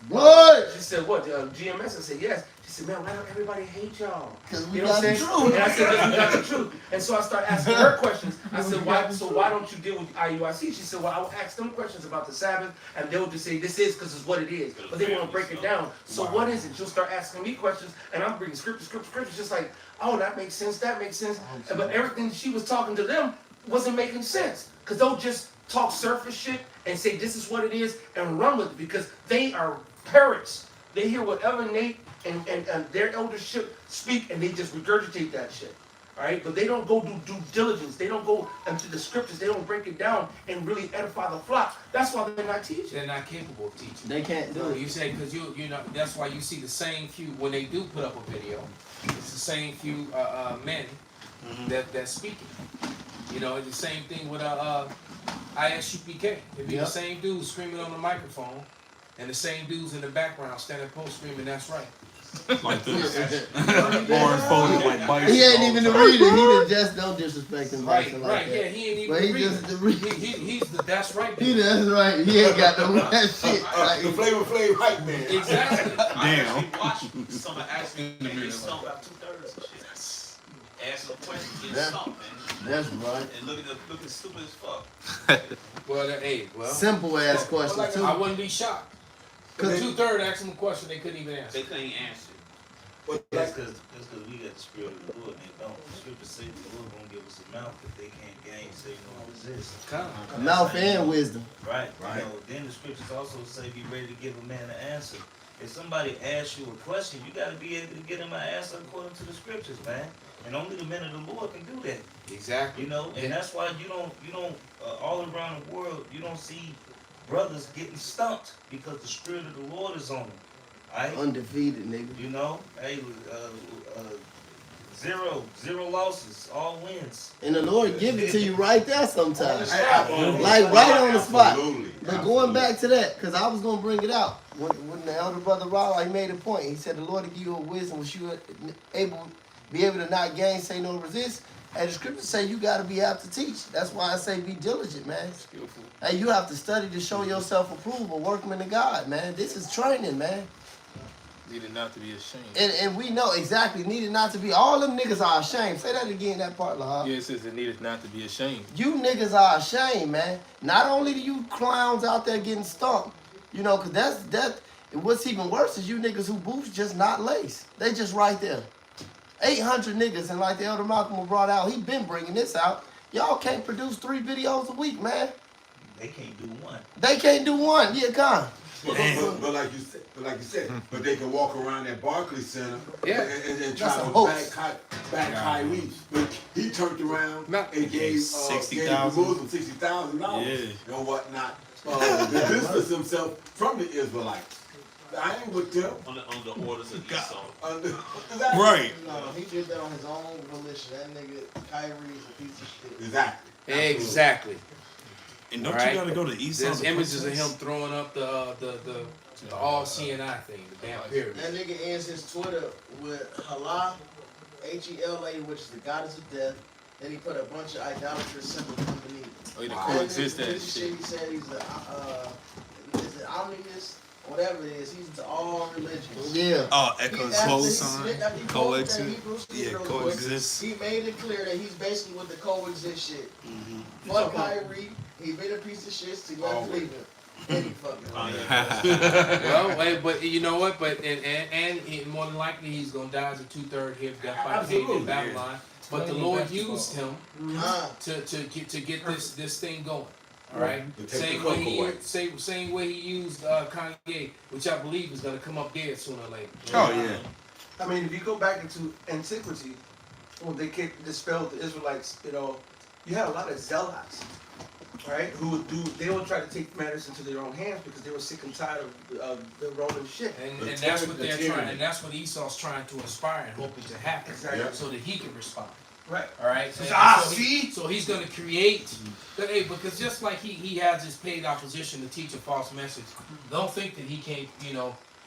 what? She said, what, GMS? I said, yes. She said, man, why don't everybody hate y'all? Because we got the truth. And I said, because we got the truth. And so I started asking her questions. I said, why don't you deal with IUIC? She said, well, I will ask them questions about the Sabbath, and they'll just say, this is because it's what it is. But they want to break it down. So what is it? She'll start asking me questions, and I'm bringing scripture, just like, oh, that makes sense, that makes sense. But everything she was talking to them wasn't making sense. Because they'll just talk surface shit and say this is what it is and run with it because they are parrots. They hear whatever Nate and their eldership speak and they just regurgitate that shit. All right, but they don't go do due diligence. They don't go into the scriptures. They don't break it down and really edify the flock. That's why they're not teaching. They're not capable of teaching. They can't do it. You say because you know that's why you see the same few when they do put up a video. It's the same few men that's speaking. You know, it's the same thing with ISUPK. It'd be the same dudes screaming on the microphone, and the same dudes in the background standing post screaming, "That's right." Like this. Arms folded like bicycles. He ain't even the reader. He just don't disrespect him. Right, like right, that. yeah, he ain't even but the he reader. just the reader. He's the that's right. He that's right. He ain't got no that shit. The Flavor Flav hype man. Exactly. I actually watched someone ask me and they stumped about 2/3 of shit. Ask them questions, get stumped, man. That's right. And looking stupid as fuck. Well, simple ass questions too. I wouldn't be shocked. Because 2/3 asked them a question they couldn't even answer. They couldn't even answer. That's because we got the spirit of the Lord and they don't. The scripture says the Lord gonna give us a mouth if they can't gainsay nor resist. Mouth and wisdom. Right. You know, then the scriptures also say be ready to give a man an answer. If somebody asks you a question, you gotta be able to get them an answer according to the scriptures, man. And only the men of the Lord can do that. Exactly. You know, and that's why you don't all around the world you don't see brothers getting stumped because the spirit of the Lord is on them. Right? Undefeated, nigga. You know, hey, zero losses, all wins. And the Lord give it to you right there sometimes. Like right on the spot. But going back to that, because I was going to bring it out. When the elder brother Raleigh made a point, he said the Lord will give you a wisdom which you be able to not gainsay nor resist. And the scriptures say you got to be apt to teach. That's why I say be diligent, man. Hey, you have to study to show yourself approval, workman to God, man. This is training, man. Needed not to be ashamed. And we know exactly, needed not to be. All them niggas are ashamed. Say that again, that part, Lahab. Yeah, it says it needed not to be ashamed. You niggas are ashamed, man. Not only do you clowns out there getting stumped, you know, because that's what's even worse is you niggas who boots just not laced. They just right there. 800 niggas, and like the Elder Malcolm brought out, he been bringing this out. Y'all can't produce 3 videos a week, man. They can't do one. They can't do one. Yeah, come. But like you said, but they can walk around that Barclays Center and try That's a to hoax. back Kyrie. But he turned around and gave $60,000. Muslims $60,000 and whatnot. To distance himself from the Israelites. I ain't with them. On the orders of Esau. Right. No, he did that on his own volition. That nigga Kyrie's a piece of shit. Exactly. Exactly. And don't Right. you gotta go to Esau? There's to images of him protest? throwing up the all CNI thing, the damn pyramid. That nigga ends his Twitter with Hala, H-E-L-A, which is the goddess of death. Then he put a bunch of idolatrous symbols underneath. Oh, you Wow. coexist that This shit shit. he said he's is it omnibus, whatever it is. He's into all religions. Yeah. Oh, Echo's cosign. Coexist. Coexist. Yeah, coexist. He made it clear that he's basically with the coexist shit. Mm-hmm. Fuck Kyrie. He been a piece of shit to left Cleveland. Any fucking Well, wait, but you know what? But and more than likely he's gonna die as a 2/3 hit death by pain in Babylon. But the Lord used him to get this thing going. All right. Same way he used Kanye, which I believe is gonna come up dead sooner or later. Oh yeah. I mean, if you go back into antiquity, when they dispelled the Israelites, you had a lot of zealots, right? They would try to take matters into their own hands because they were sick and tired of the Roman shit. And that's what they're trying, and that's what Esau's trying to inspire and hoping to happen, Exactly. so that he can respond. Right. All right. So he's going to create. Hey, because just like he has his paid opposition to teach a false message, don't think that he can't,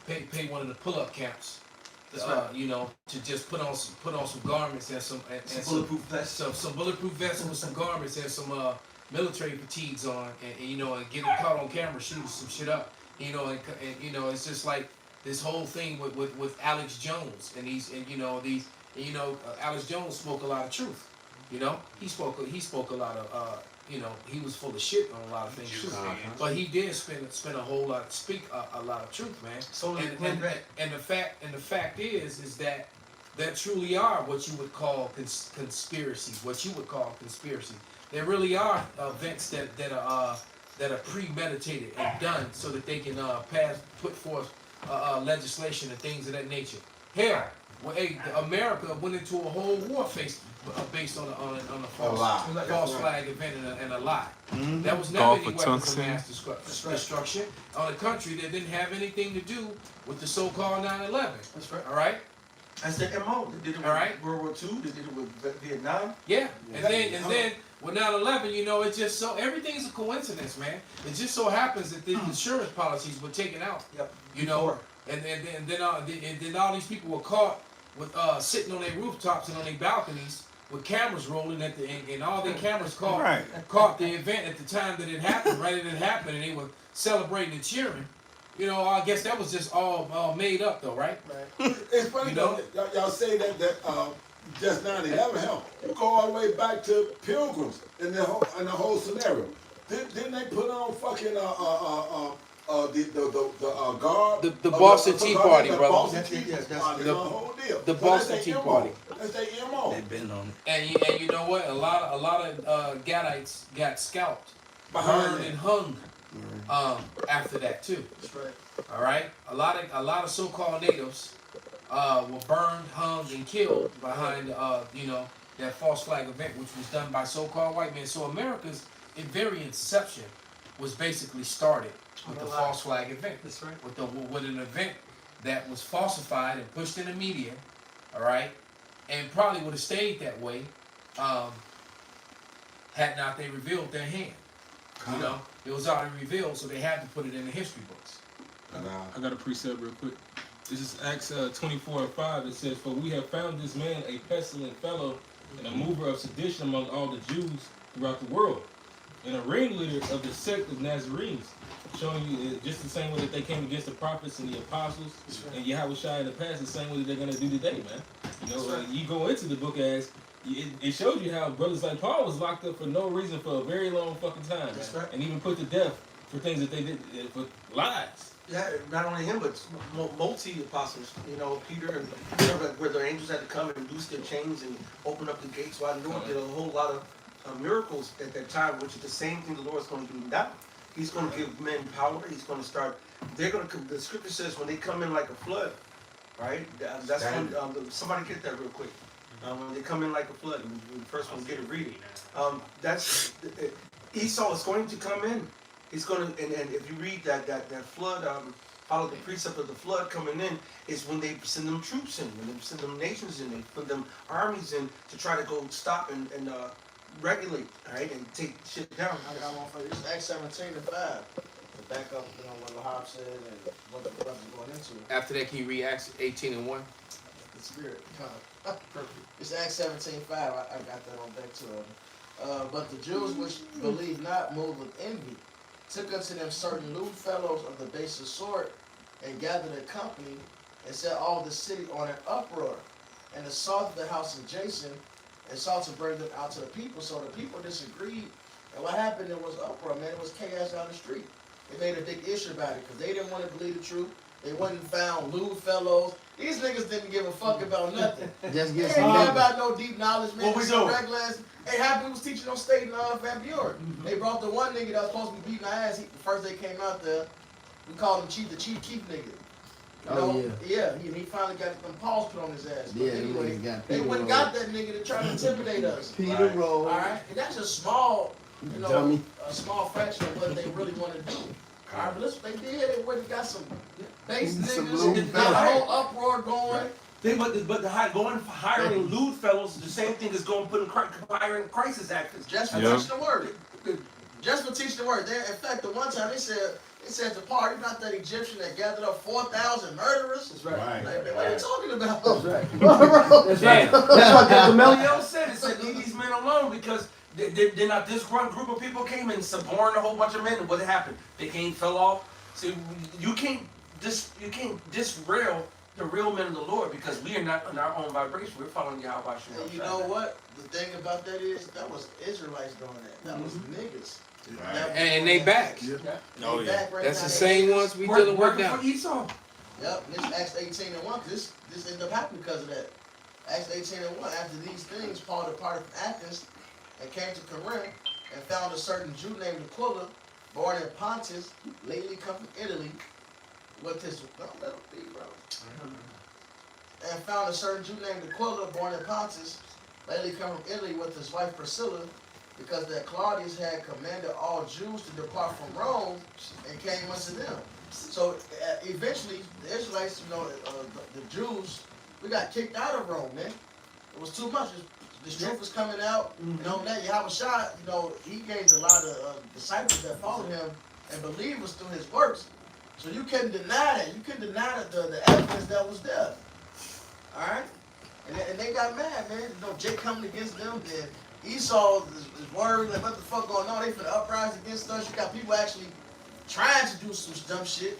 pay one of the pull-up camps. To just put on some garments and some bulletproof vests, some bulletproof vests with some garments and some military fatigues on, and get it caught on camera shooting some shit up. It's just like this whole thing with Alex Jones and Alex Jones spoke a lot of truth. He spoke a lot of he was full of shit on a lot of things too. But he did spend a whole lot speak a lot of truth, man. And the fact is that truly are what you would call conspiracies. There really are events that are premeditated and done so that they can put forth legislation and things of that nature. Hell, America went into a whole war based on a false flag event and a lie. Mm-hmm. That was never any weapons of mass destruction on a country that didn't have anything to do with the so-called 9/11. That's right. All right. That's their MO. They did it with World War II. They did it with Vietnam. Yeah, and then with 9/11, it's just so everything's a coincidence, man. It just so happens that the insurance policies were taken out. Yep. And then all these people were caught with sitting on their rooftops and on their balconies with cameras rolling and all their cameras caught the event at the time that it happened, right? It happened, and they were celebrating and cheering. I guess that was just all made up, though, right? It's funny though. Y'all say that just 9/11. Hell, you go all the way back to Pilgrims in the whole scenario. Didn't they put on fucking the guard? The Boston Tea Party, brother. Boston Tea Party, the whole deal. The Boston Tea Party. That's their MO. They've been on it. And you know what? A lot of Gadites got scalped, burned, and hung after that too. That's right. All right. A lot of so-called natives were burned, hung, and killed behind that false flag event, which was done by so-called white men. So America's very inception was basically started with the false flag event. That's right. With an event that was falsified and pushed in the media. All right. And probably would have stayed that way had not they revealed their hand. It was already revealed, so they had to put it in the history books. I got a precept real quick. This is Acts 24:5. It says, "For we have found this man a pestilent fellow and a mover of sedition among all the Jews throughout the world, and a ringleader of the sect of Nazarenes," showing you just the same way that they came against the prophets and the apostles and Yahushua in the past, the same way that they're going to do today, man. You go into the book as it shows you how brothers like Paul was locked up for no reason for a very long fucking time, and even put to death for things that they did, for lies. Yeah, not only him, but multi-apostles. Peter and where the angels had to come and loose their chains and open up the gates wide open. Did a whole lot miracles at that time, which is the same thing the Lord's going to do now. He's going to give men power. He's going to start. They're going to. The scripture says when they come in like a flood, right? That's when somebody get that real quick. When they come in like a flood, the first one get it, read it. That's Esau is going to come in. He's going to, and if you read that flood, follow the precept of the flood coming in, is when they send them troops in, when they send them nations in, they put them armies in to try to go stop and regulate, right, and take shit down. I got one for you. It's Acts 17:5. To back up, what Lahab said and what the brother's going into. After that, can you read Acts 18:1? The spirit. Perfect. It's Acts 17:5. I got that on back to but the Jews which believed not, moved with envy, took unto them certain lewd fellows of the baser sort, and gathered a company, and set all the city on an uproar, and assaulted the house of Jason, and sought to bring them out to the people. So the people disagreed, and what happened? There was uproar, man. It was chaos down the street. They made a big issue about it because they didn't want to believe the truth. They wasn't found lewd fellows. These niggas didn't give a fuck about nothing. Just They get ain't some care numbers. about no deep knowledge, man. What we Some doing? regular ass. Hey, Happy was teaching on state in Van Buren. They brought the one nigga that was supposed to be beating our ass. The first day came out there, we called him the Chief Keef nigga. You know? Yeah. He finally got them paws put on his ass. But anyway, they wouldn't got that nigga to try to intimidate us. Peter Roll. All right, and that's a small, Dummy. a small fraction of what they really want to do. All right, but listen, they did. They went and got some base niggas. Got a whole uproar going. But going for hiring lewd fellows is the same thing as going putting hiring crisis actors. Just for teaching the word. Just for teaching the word. In fact, the one time they said the party, not that Egyptian that gathered up 4,000 murderers. That's right. Like, what are you talking about? That's right. That's right. That's what Gamaliel said. It said, leave these men alone because they're not this group of people came and suborned a whole bunch of men. And what happened? They came, fell off. See, you can't disrail the real men of the Lord because we are not in our own vibration. We're following Yahweh. And you know what? The thing about that is that was Israelites doing that. That was niggas. Right. And they back. Oh, yeah. That's the same ones we dealing with now. For Esau. Yep, this is Acts 18:1. This ended up happening because of that. Acts 18:1. After these things, Paul departed from Athens and came to Corinth and found a certain Jew named Aquila, born in Pontus, lately come from Italy. With his and found a certain Jew named Aquila, born in Pontus, lately come from Italy with his wife Priscilla, because that Claudius had commanded all Jews to depart from Rome and came unto them. So eventually, the Israelites, the Jews, we got kicked out of Rome, man. It was too much. This truth was coming out. And on that, Yahushua, he gained a lot of disciples that followed him and believers through his works. So you couldn't deny that. You couldn't deny the evidence that was there. All right? And they got mad, man. Jake coming against them. Then Esau is worried, like, what the fuck going on? They finna uprise against us. You got people actually trying to do some dumb shit.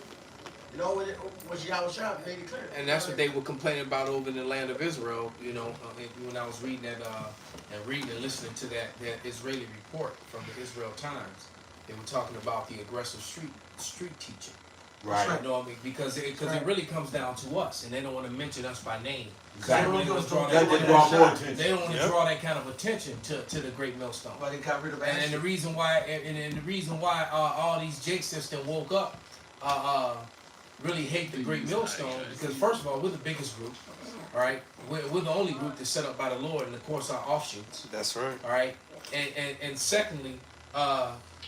What Yahushua made it clear. And that's what they were complaining about over in the land of Israel. When I was reading that and listening to that Israeli report from the Israel Times, they were talking about the aggressive street teaching. Right. Because it really comes down to us, and they don't want to mention us by name. Exactly. They don't want to draw that kind of attention to the great millstone. But they got rid of and the reason why all these Jake system woke up really hate the great millstone because first of all we're the biggest group, all right. We're the only group that's set up by the Lord, and of course our offshoots. That's right. All right, and secondly,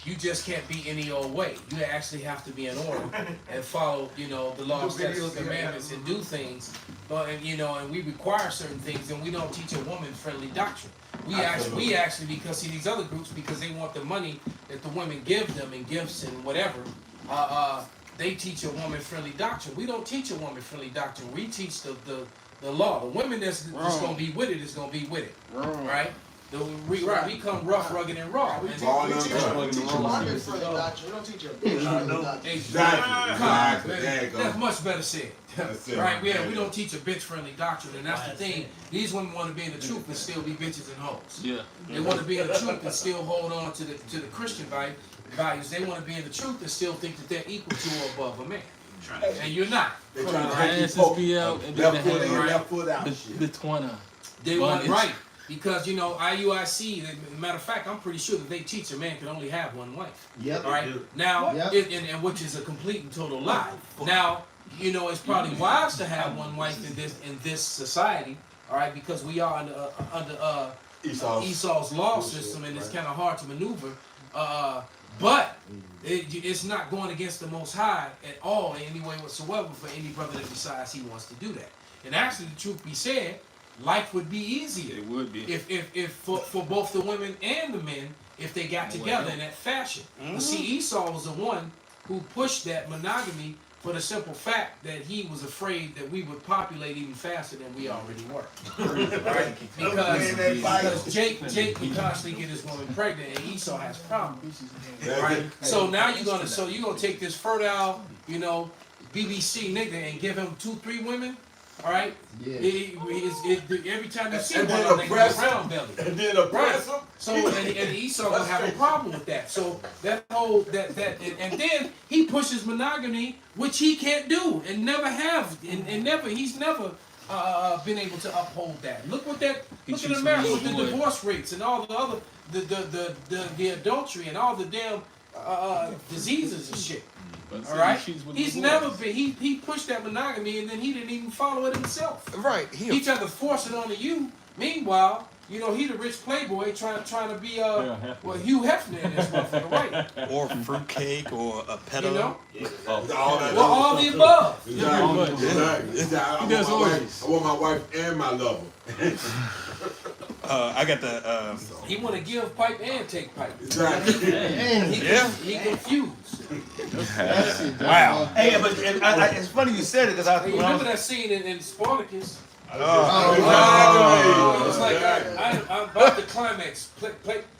you just can't be any old way. You actually have to be in order and follow, the law, statutes, commandments, and do things. And we require certain things, and we don't teach a woman-friendly doctrine. We actually, because these other groups, because they want the money that the women give them in gifts and whatever, they teach a woman-friendly doctrine. We don't teach a woman-friendly doctrine. We teach the law. The women that's going to be with it is going to be with it, right? We come rough, rugged, and raw. We teach a woman-friendly doctrine. We don't teach a bitch-friendly doctrine. Exactly. That's much better said. Right? We don't teach a bitch-friendly doctrine, and that's the thing. These women want to be in the truth and still be bitches and hoes. Yeah. They want to be in the truth and still hold on to the Christian values. They want to be in the truth and still think that they're equal to or above a man. And you're not. They're trying to asses be out and then left foot in, left foot out. The 20. They want right. Because you know IUIC. Matter of fact, I'm pretty sure that they teach a man can only have one wife. Yep. All right. Now, Yep. and which is a complete and total lie. Now, you know, it's probably wise to have one wife in this society. All right, because we are under Esau's law system, and it's kind of hard to maneuver. But it's not going against the Most High at all in any way whatsoever for any brother that decides he wants to do that. And actually, the truth be said, life would be easier. It would be. If for both the women and the men, if they got together in that fashion. But see, Esau was the one who pushed that monogamy for the simple fact that he was afraid that we would populate even faster than we already were. Right? Because Jake would constantly get his woman pregnant, and Esau has problems. Right? So now you're gonna take this fertile, you know, BBC nigga and give him 2-3 women. All right. Yeah. Every time you see And one, then they oppress get brown belly. And then oppress them. So and Esau gonna have a problem with that. So that whole and then he pushes monogamy, which he can't do and never have and he's never been able to uphold that. Look at America with the divorce rates and all the other the adultery and all the damn diseases and shit. All right, he's never been. He pushed that monogamy, and then he didn't even follow it himself. Right. He tried to force it onto you. Meanwhile, you know, he the rich playboy trying to be Hugh Hefner in this motherfucker, right? Or fruitcake or a pedo. You know, All all the above. Exactly. I want my wife and my lover. I got the. He want to give pipe and take pipe. Exactly. He confused. Wow. Hey, but it's funny you said it because I Hey, you remember that scene in Spartacus? Exactly. It's like I'm about to climax.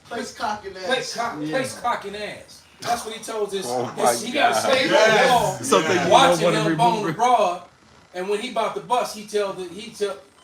Place cocking Place ass. cocking ass. That's what he told his. Oh my He got a God. slave on the wall, Something you don't watching wanna him bone remember. the broad. And when he about to bust, he tell. That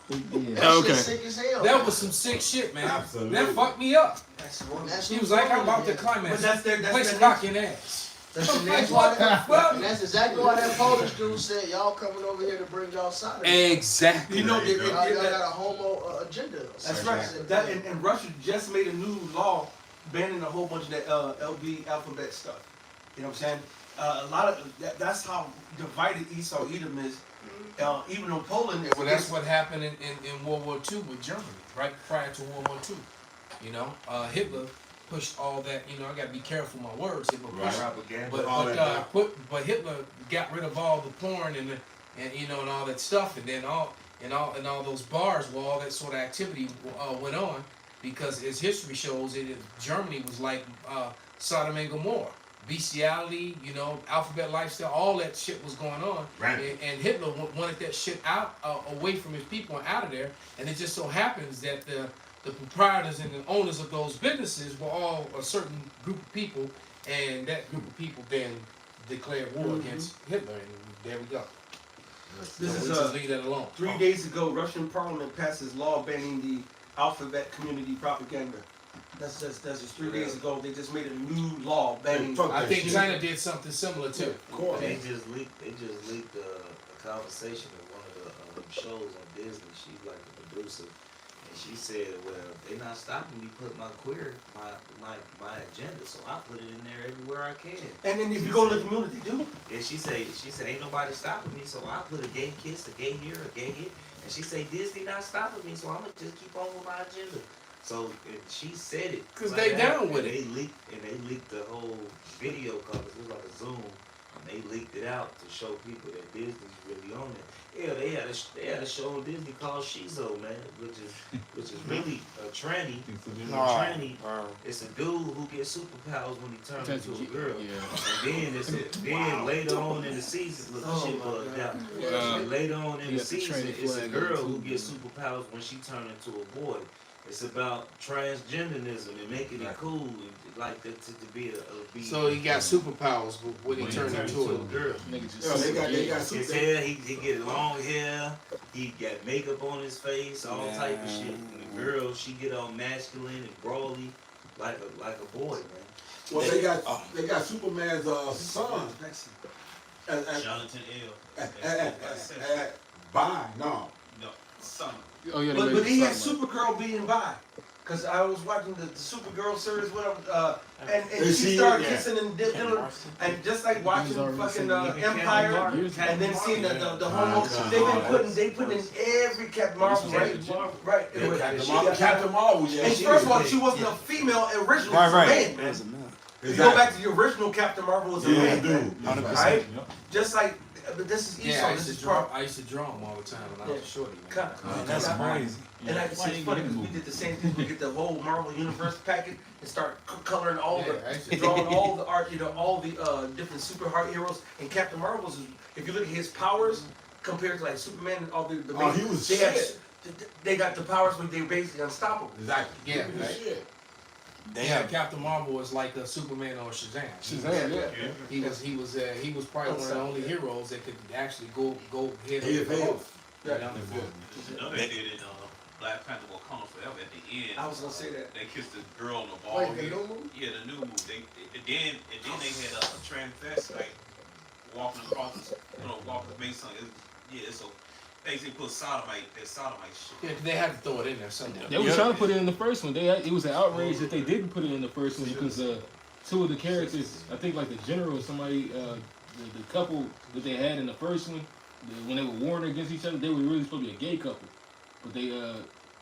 Okay. shit sick as hell. That was some sick shit, man. Absolutely. That fucked me up. That's He was like, I'm about to But climax. that's Place their cocking ass. That's What the fuck? And that's exactly why that Polish dude said, y'all coming over here to bring y'all sodomy. Exactly. You know, Y'all got a homo agenda. that's right. That and Russia just made a new law banning a whole bunch of that LB alphabet stuff. You know what I'm saying? A lot of that's how divided Esau Edom is. Even in Poland, Well, that's what happened in World War II with Germany, right prior to World War II. You know, Hitler pushed all that. You know, I got to be careful with my words. Hitler pushed, but Hitler got rid of all the porn and you know and all that stuff, and then all those bars where all that sort of activity went on, because as history shows, Germany was like Sodom and Gomorrah. Bestiality, you know, alphabet lifestyle, all that shit was going on. Right. And Hitler wanted that shit out, away from his people and out of there. And it just so happens that the proprietors and the owners of those businesses were all a certain group of people. And that group of people then declared war against Hitler. And there we go. This So is we just leave that alone. 3 days ago, Russian parliament passes law banning the alphabet community propaganda. That's just 3 days ago. They just made a new law banning. I think China did something similar too. They just leaked a conversation of one of the shows on Disney. She's like the producer, and she said, "Well, they're not stopping me put my agenda, so I put it in there everywhere I can." And then if you go to the community, do. And she said, ain't nobody stopping me, so I put a gay kiss, a gay here, a gay here. And she said, Disney not stopping me, so I'm gonna just keep on with my agenda. So and she said it Cause they down with it. They leaked the whole video cover. It was like a Zoom, and they leaked it out to show people that Disney's really on it. Yeah, they had a show on Disney called Shizo, man, which is really a tranny. It's a dude who gets superpowers when he turns into a girl. And then later on in the season, look, shit bugged out. And later on in the season, it's a girl who gets superpowers when she turns into a boy. It's about transgenderism and making it cool, and like that to be a. So he got superpowers when he turned into a girl. They got his hair, he get long hair. He got makeup on his face, all type of shit. And the girl, she get all masculine and brawly, like a boy, man. Well, they got Superman's son. Jonathan L. Bye, no. Son. Oh yeah, But he had Supergirl being by. Cause I was watching the Supergirl series, whatever, and she started kissing and just like watching fucking Empire, and then seeing the homo. They put in every Captain Marvel, right? Captain Marvel, yeah. And first of all, she wasn't a female originally. Right. If you go back to the original Captain Marvel was a man, dude. Right? Just like, but this is Esau. I This used is to draw. I used to draw them all the time when I was a shorty. Man. That's crazy. And it's funny because we did the same thing. We get the whole Marvel Universe packet and start coloring all drawing all the art, all the different superheroes. And Captain Marvel's, if you look at his powers compared to like Superman and all the he was they got the powers, but they were basically unstoppable. Exactly. Yeah. Captain Marvel was like a Superman or Shazam. He was probably one of the only heroes that could actually go head over. Another they did in Black Panther Wakanda Forever at the end. I was gonna say that. They kissed the girl on the ball. Wait, the new movie? Yeah, the new movie. And then they had a transvestite walking across, make something. So basically put sodomite shit. Yeah, they had to throw it in there somewhere. They was trying to put it in the first one. It was an outrage that they didn't put it in the first one because two of the characters, I think like the general or somebody, the couple that they had in the first one, when they were warring against each other, they were really supposed to be a gay couple. But it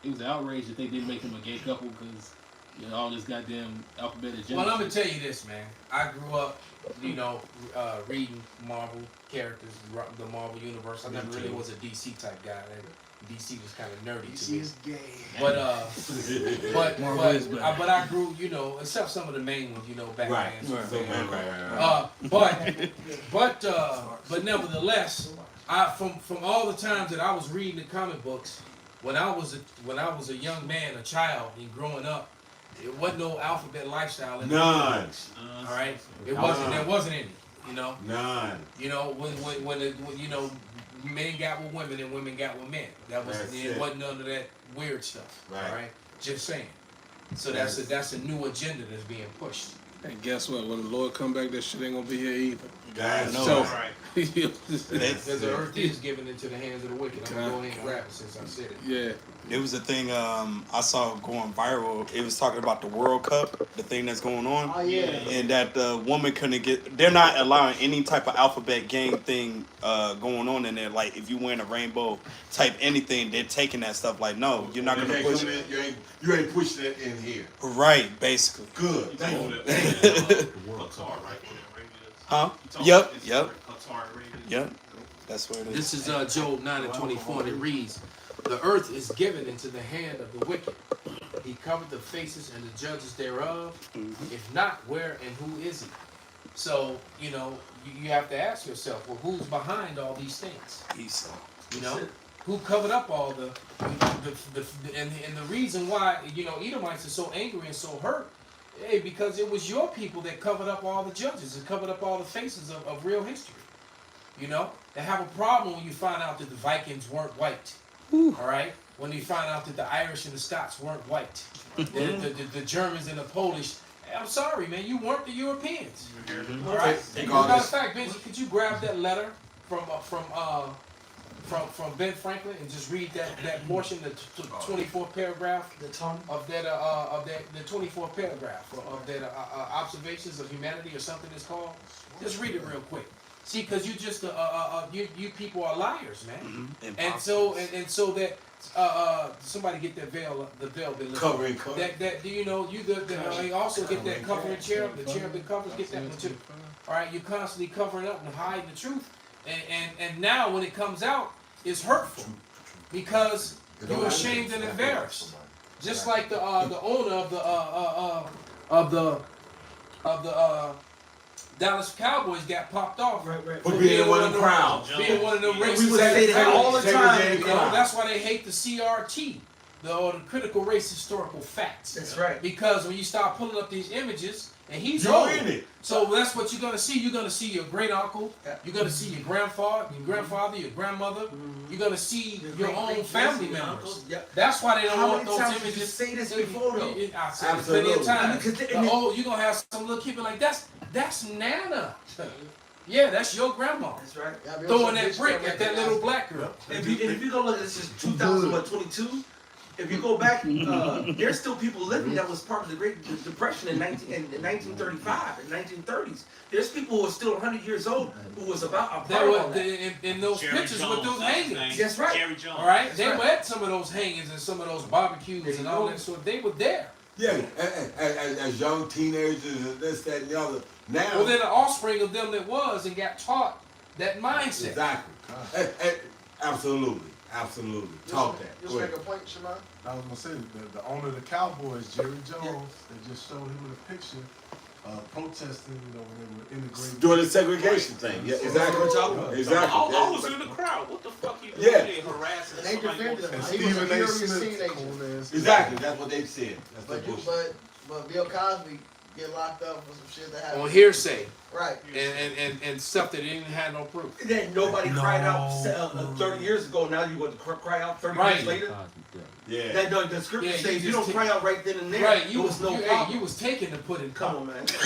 was an outrage that they didn't make them a gay couple because all this goddamn alphabet agenda. Well, I'm gonna tell you this, man. I grew up, reading Marvel characters, the Marvel universe. I never really was a DC type guy. DC was kind of nerdy to me. is gay. But I grew, except some of the main ones, Batman. But nevertheless, from all the times that I was reading the comic books, when I was a young man, a child, and growing up, it wasn't no alphabet lifestyle in None. All right, it wasn't. There wasn't any. None. When men got with women and women got with men. That was it. Wasn't none of that weird stuff. Right. All right, just saying. So that's a new agenda that's being pushed. And guess what? When the Lord come back, that shit ain't gonna be here either. Guys, Because the earth is given into the hands of the wicked. I'm gonna go ahead and grab it since I said it. Yeah. There was a thing I saw going viral. It was talking about the World Cup, the thing that's going on. Oh, yeah. And that the woman couldn't get. They're not allowing any type of alphabet gang thing going on in there. Like if you wearing a rainbow type anything, they're taking that stuff. Like no, you're not gonna push it. You ain't pushing it in here. Right, basically. Good. Qatar, right? Huh? Yep. Qatar, Yep. That's what it is. This is Job 9:24, and it reads, "The earth is given into the hand of the wicked. He covered the faces and the judges thereof. If not, where and who is he?" So, you have to ask yourself, well, who's behind all these things? Esau. Who covered up all and the reason why, Edomites are so angry and so hurt, because it was your people that covered up all the judges and covered up all the faces of real history. They have a problem when you find out that the Vikings weren't white. All right? When you find out that the Irish and the Scots weren't white. The Germans and the Polish. I'm sorry, man, you weren't the Europeans. All right? As a matter of fact, Benji, could you grab that letter from Ben Franklin and just read that portion, the 24th paragraph of the 24th paragraph of that Observations of Humanity or something it's called. Just read it real quick. See, because you just you people are liars, man. And so that somebody get that veil, the veil been covering. That do you also get that covering cherub, the cherubim covers, get that one too. All right, you're constantly covering up and hiding the truth, and now when it comes out, it's hurtful because you're ashamed and embarrassed. Just like the owner of the Dallas Cowboys got popped off for being one of the crowd. Being one of the racist. We would say that all the time. That's why they hate the CRT, the critical race historical facts. That's right. Because when you start pulling up these images, and he's old, so that's what you're gonna see. You're gonna see your great uncle. You're gonna see your grandfather, your grandmother. You're gonna see your own family members. That's why they don't want those images. Did you say this before? I said it plenty of times. You're gonna have some little kid like that's Nana. Yeah, that's your grandma. That's right. Throwing that brick at that little black girl. If you go look, this is 2022. If you go back, there's still people living that was part of the Great Depression in 1935 and 1930s. There's people who are still 100 years old who was about They were in those Jerry pictures Jones, with those that's his hangings. name. That's right. Jerry Jones. All right, That's they right. were at some of those hangings and some of those barbecues and all that sort. They were there. Yeah, as young teenagers and this, that, and the other. Now, Well, they're the offspring of them that was and got taught that mindset. exactly. Absolutely. Talk that. Just make a point, Shemai. I was gonna say the owner of the Cowboys, Jerry Jones, they just showed him in a picture protesting, when they were integrating. Doing the segregation thing. Yeah, exactly. Exactly. I was in the crowd. What the fuck you doing? Yeah. There harassing And they somebody? defended him. And He was a Stephen A. furious Smith, teenager. cold ass. Exactly. That's what they said. That's But the you, bullshit. but Bill Cosby get locked up for some shit that happened. On hearsay Right. and stuff that didn't have no proof. Then nobody cried out 30 years ago. Now you want to cry out 30 Right. years later? Yeah. The scripture Yeah, says you you don't just cry out right then and there. Right, There was no you problem. was taken to put in Come on, man. There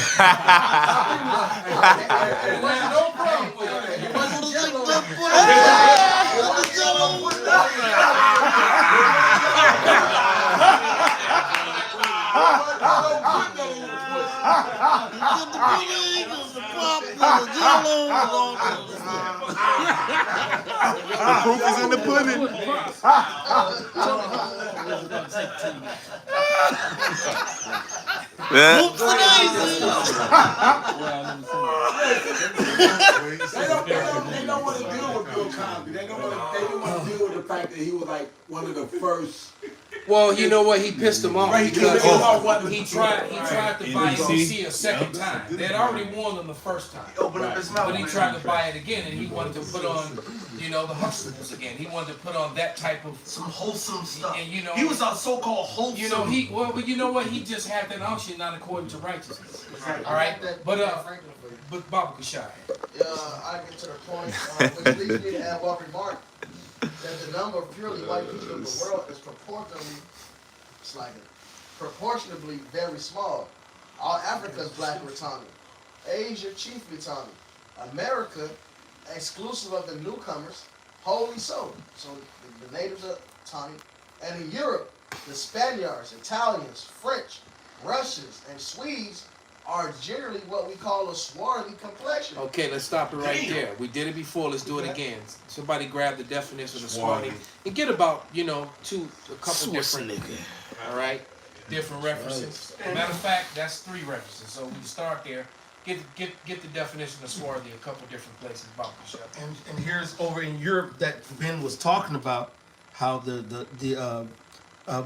was no problem with it. He wasn't jello. The proof is in the pudding. They don't want to deal with Bill Cosby. They don't want to deal with the fact that he was like one of the first. Well, you know what? He pissed him off Right, because he he tried to buy OC a second time. They had already won them the first time, Open up his mouth. but he tried to buy it again, and he wanted to put on, the hustlers again. He wanted to put on that type of Some wholesome stuff. And he was a so-called wholesome. But you know what? He just had that unction not according to righteousness. All right, but Baba Kashai. I get to the point, which leads me to add one remark, that the number of purely white people in the world is proportionably very small. All Africa's black Ritani. Asia chief Ritani. America, exclusive of the newcomers, wholly so. So the natives are Tani. And in Europe, the Spaniards, Italians, French, Russians, and Swedes are generally what we call a swarthy complexion. Okay, let's stop it right there. We did it before. Let's do it again. Somebody grab the definition of swarthy and get about a couple different. All right, different references. Matter of fact, that's 3 references. So we can start there. Get the definition of swarthy a couple different places. Baba Kashai. And here's over in Europe that Ben was talking about how the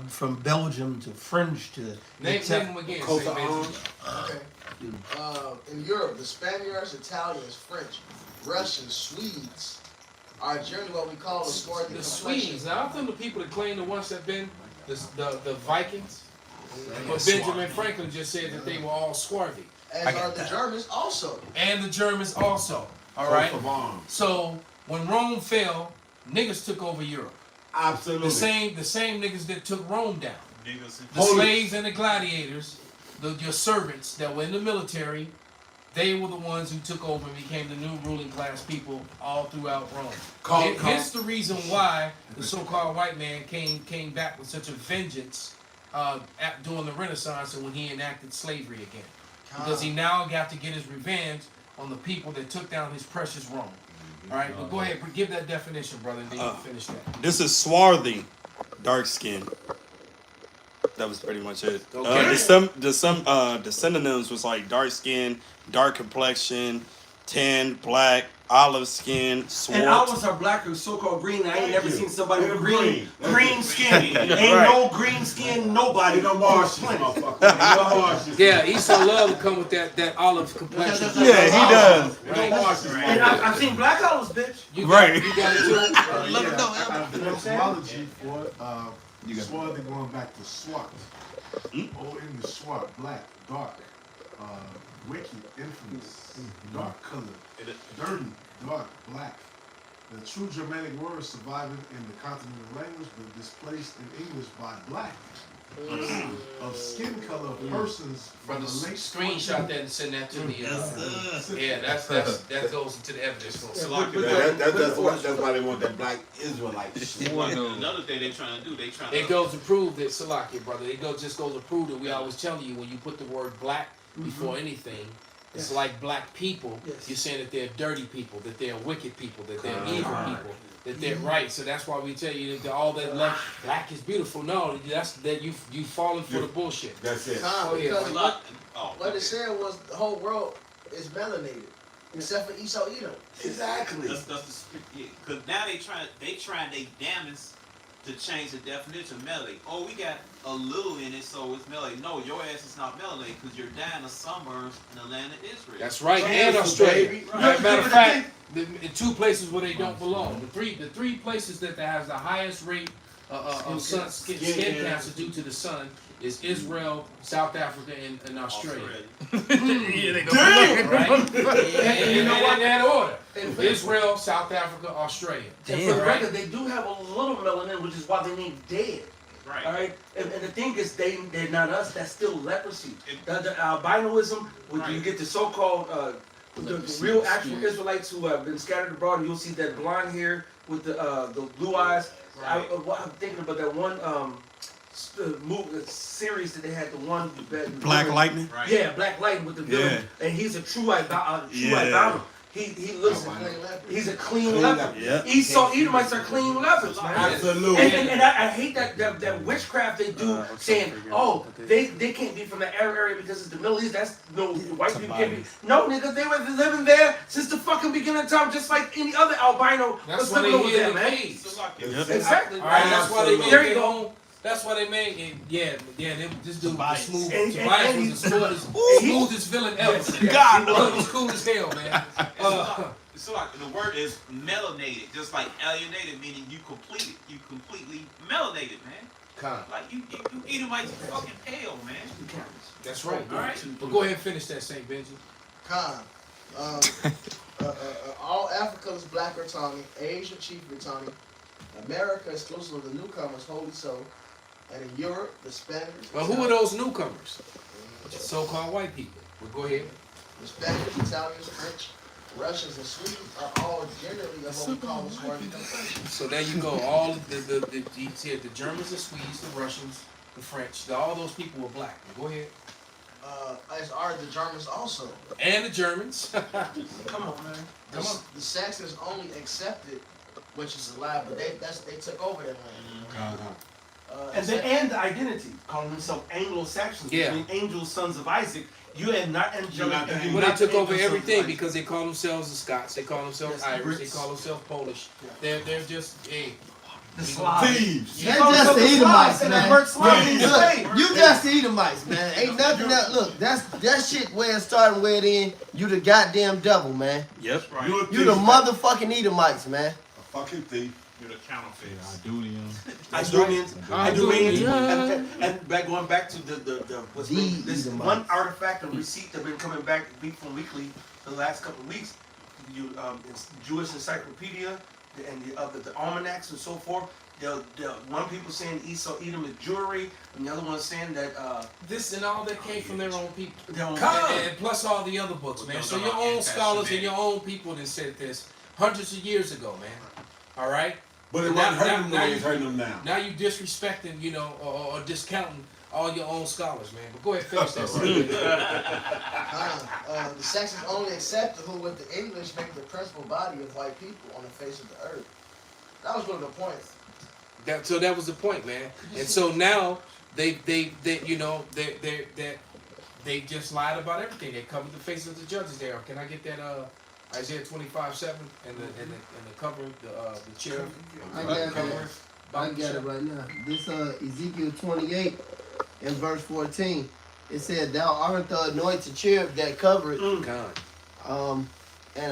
from Belgium to French to Name them again. coat Say of arms. Okay. In Europe, the Spaniards, Italians, French, Russians, Swedes are generally what we call a swarthy The complexion. Swedes. Now, I'm the people that claim the ones that been the Vikings. But Benjamin Franklin just said that they were all swarthy. As are the Germans also. And the Germans also. All right. So when Rome fell, niggas took over Europe. Absolutely. The same niggas that took Rome down. Niggas. The slaves and the gladiators, your servants that were in the military, they were the ones who took over and became the new ruling class people all throughout Rome. Hence the reason why the so-called white man came back with such a vengeance during the Renaissance and when he enacted slavery again. Because he now got to get his revenge on the people that took down his precious Rome. All right, but go ahead, give that definition, brother, and then you can finish that. This is swarthy, dark skin. That was pretty much it. Okay. The synonyms was like dark skin, dark complexion, tan, black, olive skin, swart. And ours are black or so-called green. I ain't never seen somebody with green skin. Ain't Right. no green skin, nobody. No Martians, motherfucker. Yeah, Esau love to come with that olive complexion. Yeah, he does. And I've seen black olives, bitch. You Right. got it too? Let me know. Etymology for swarthy going back to swart. Oh, in the swart, black, dark, wicked, infamous, dark color, dirty, dark, black. The true Germanic word surviving in the continental language, but displaced in English by black, of skin color of persons Brother, from the late screenshot that and send that to the. Yeah, that goes into the evidence. That's why they want that black Israelite shit. Another thing they trying to do, It goes to prove that Salakia, brother. It just goes to prove that we always tell you when you put the word black before anything, it's like black people. You're saying that they're dirty people, that they're wicked people, that they're evil people, that they're right. So that's why we tell you that all that black is beautiful. No, that's that you falling for the bullshit. That's it. Because what it said was the whole world is melanated, except for Esau Edom. Exactly. Because now they trying they damage to change the definition of melanated. Oh, we got a little in it, so it's melanated. No, your ass is not melanated because you're dying of sunburns in the land of Israel. That's right, and Australia. Matter of fact, in two places where they don't belong. The three places that has the highest rate of skin cancer due to the sun is Israel, South Africa, and Australia. Yeah, they go. Damn! Right? And you know what? In that order. Israel, South Africa, Australia. And for the record, they do have a little melanin, which is why they need dead. Right. All right. And the thing is, they're not us. That's still leprosy. The albinoism, when you get the so-called the real actual Israelites who have been scattered abroad, and you'll see that blonde hair with the blue eyes. Right. I'm thinking about that one series that they had, the one Black Lightning. Right. Yeah, Black Lightning with the villain, and he's a true albino. He looks. He's a clean leper. Yeah. Esau Edomites are clean lepers, man. Absolutely. And I hate that witchcraft they do, saying, oh, they can't be from the Arab area because it's the Middle East. That's no white people can't be. No, nigga, they were living there since the fucking beginning of time, just like any other albino was living over there, man. Exactly. All right, that's why they made there you go. That's why they made it. This dude was smooth. And Tobias was the smoothest villain ever. God, He was cool as hell, man. So like the word is melanated, just like alienated, meaning you completely melanated, man. Like you Edomites are fucking pale, man. That's right. All right. But go ahead and finish that, St. Benji. All Africa is Black Brittani, Asia Chief Brittani, America exclusive of the newcomers, Holy Soul, and in Europe, the Spaniards. Well, who are those newcomers? So-called white people. Well, go ahead. The Spaniards, Italians, French, Russians, and Swedes are all generally of what we call the Swarthy confession. So there you go. All the Germans, the Swedes, the Russians, the French, all those people were black. Go ahead. As are the Germans also. And the Germans. Come on, man. Come on. The Saxons only accepted, which is a lie, but they took over that land. And the identity, calling themselves Anglo-Saxons, meaning angels, sons of Isaac. You had not angelic. Well, they took over everything because they call themselves the Scots, they call themselves Irish, they call themselves Polish. They're just the Slavs. Thieves. They're just the Edomites, man. Look, you just the Edomites, man. Ain't nothing that. Look, that shit where it started and where it end. You the goddamn devil, man. Yep. Right. You the motherfucking Edomites, man. A fucking thief. You're the counterfeits. Idumeans. And going back to this one artifact or receipt that's been coming back weekly for the last couple of weeks. It's Jewish Encyclopedia and the almanacs and so forth. One people saying Esau Edom is jewelry, and the other one saying that this and all that came from their own people. And plus all the other books, man. So your own scholars and your own people that said this hundreds of years ago, man. All right. But it wasn't hurting them the way it's hurting them now. Now you disrespecting, or discounting all your own scholars, man. But go ahead, finish that. The Saxons only accepted who, with the English, make the principal body of white people on the face of the earth. That was one of the points. So that was the point, man. And so now they just lied about everything. They covered the face of the judges there. Can I get that Isaiah 25:7 and the cover the chair? I got it right now. This Ezekiel 28 and verse 14. It said, "Thou art the anointed cherub that covered." And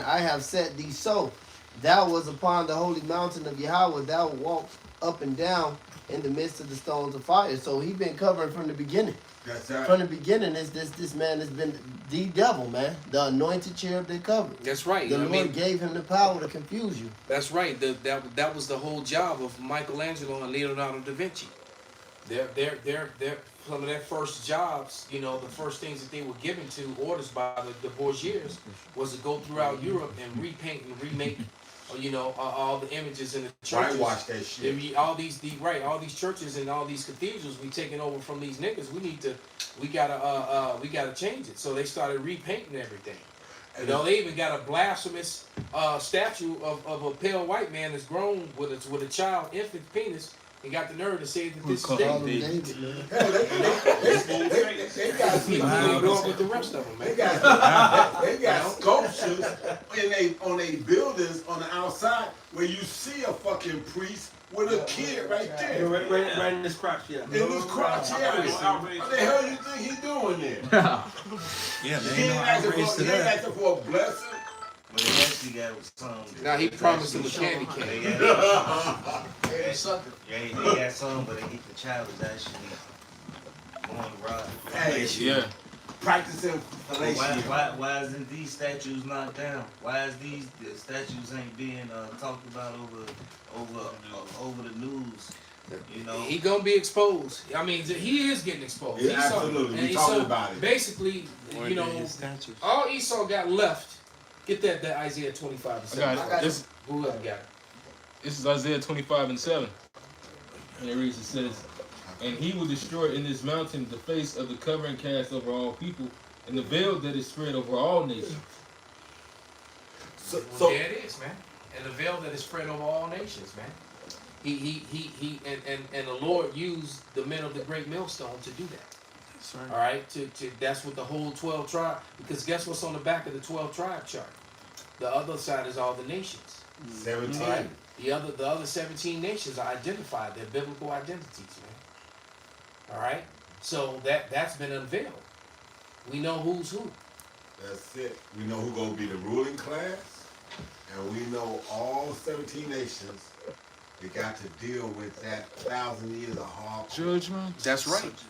I have set thee so. Thou was upon the holy mountain of Yahweh. Thou walked up and down in the midst of the stones of fire. So he been covering from the beginning. That's right. From the beginning, this man has been the devil, man. The anointed cherub that covered. That's right. The Lord gave him the power to confuse you. That's right. That was the whole job of Michelangelo and Leonardo da Vinci. They're some of their first jobs, you know, the first things that they were given to orders by the bourgeois was to go throughout Europe and repaint and remake, you know, all the images in the churches. Whitewash that shit. All these churches and all these cathedrals we taking over from these niggas. We gotta change it. So they started repainting everything. You know, they even got a blasphemous statue of a pale white man that's grown with a child infant penis. And got the nerve to say that this is David. Hell, they got He go with the rest of them, man. They got sculptures on their buildings on the outside where you see a fucking priest with a kid right there. Right in this crotch, yeah. In this crotch area. What the hell you think he doing there? Yeah, He ain't asking for a blessing. But they actually got some. Now he promised him a candy cane. They got some, but they get the child is actually going right. Hey, Yeah. Practicing fellatio. Why isn't these statues knocked down? Why is the statues ain't being talked about over the news? You know, He gonna be exposed. I mean, he is getting exposed. Yeah, absolutely. We talking about it. Basically, you know, all Esau got left. Get that Isaiah 25 and 7. I got it. Whoever got it. This is Isaiah 25 and 7. And it reads, it says, and he will destroy in this mountain the face of the covering cast over all people, and the veil that is spread over all nations. So There it is, man. And the veil that is spread over all nations, man. And the Lord used the men of the great millstone to do that. That's right. All right, that's what the whole 12 tribe. Because guess what's on the back of the 12 tribe chart? The other side is all the nations. 17. All right? The other 17 nations are identified. They're biblical identities, man. All right, so that's been unveiled. We know who's who. That's it. We know who's gonna be the ruling class, and we know all 17 nations. They got to deal with that 1,000 years of hardcore. Judgment. That's right.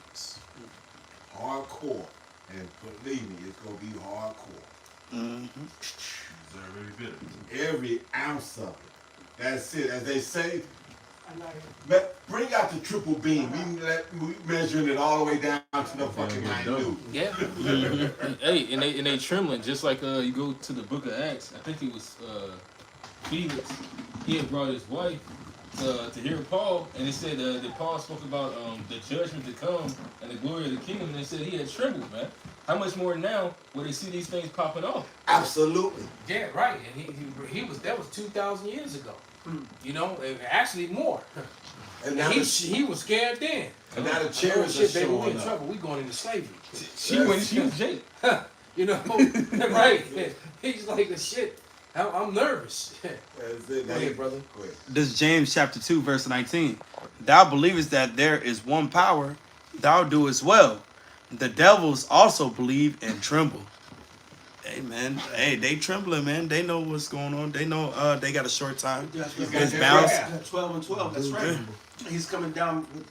Hardcore, and believe me, it's gonna be hardcore. Mm-hmm. Every ounce of it. That's it. As they say, bring out the triple beam. We measuring it all the way down to the fucking minute. Yeah. Hey, and they trembling, just like you go to the book of Acts. I think it was Felix. He had brought his wife to hear Paul, and they said that Paul spoke about the judgment to come and the glory of the kingdom, and they said he had trembled, man. How much more now will they see these things popping off? Absolutely. Yeah, right. And he was, that was 2,000 years ago. You know, actually more. And now he was scared then. And now the chariots are shit, baby, we showing in up. trouble. We going into slavery. She was Jake. You know, right? He's like, the shit. I'm nervous. That's it. Go ahead, brother. Go ahead. This is James chapter 2, verse 19. Thou believest that there is one power, thou doest well. The devils also believe and tremble. Hey man, hey, they trembling, man. They know what's going on. They know they got a short time. It's bounce. 12 and 12, that's right. He's coming down with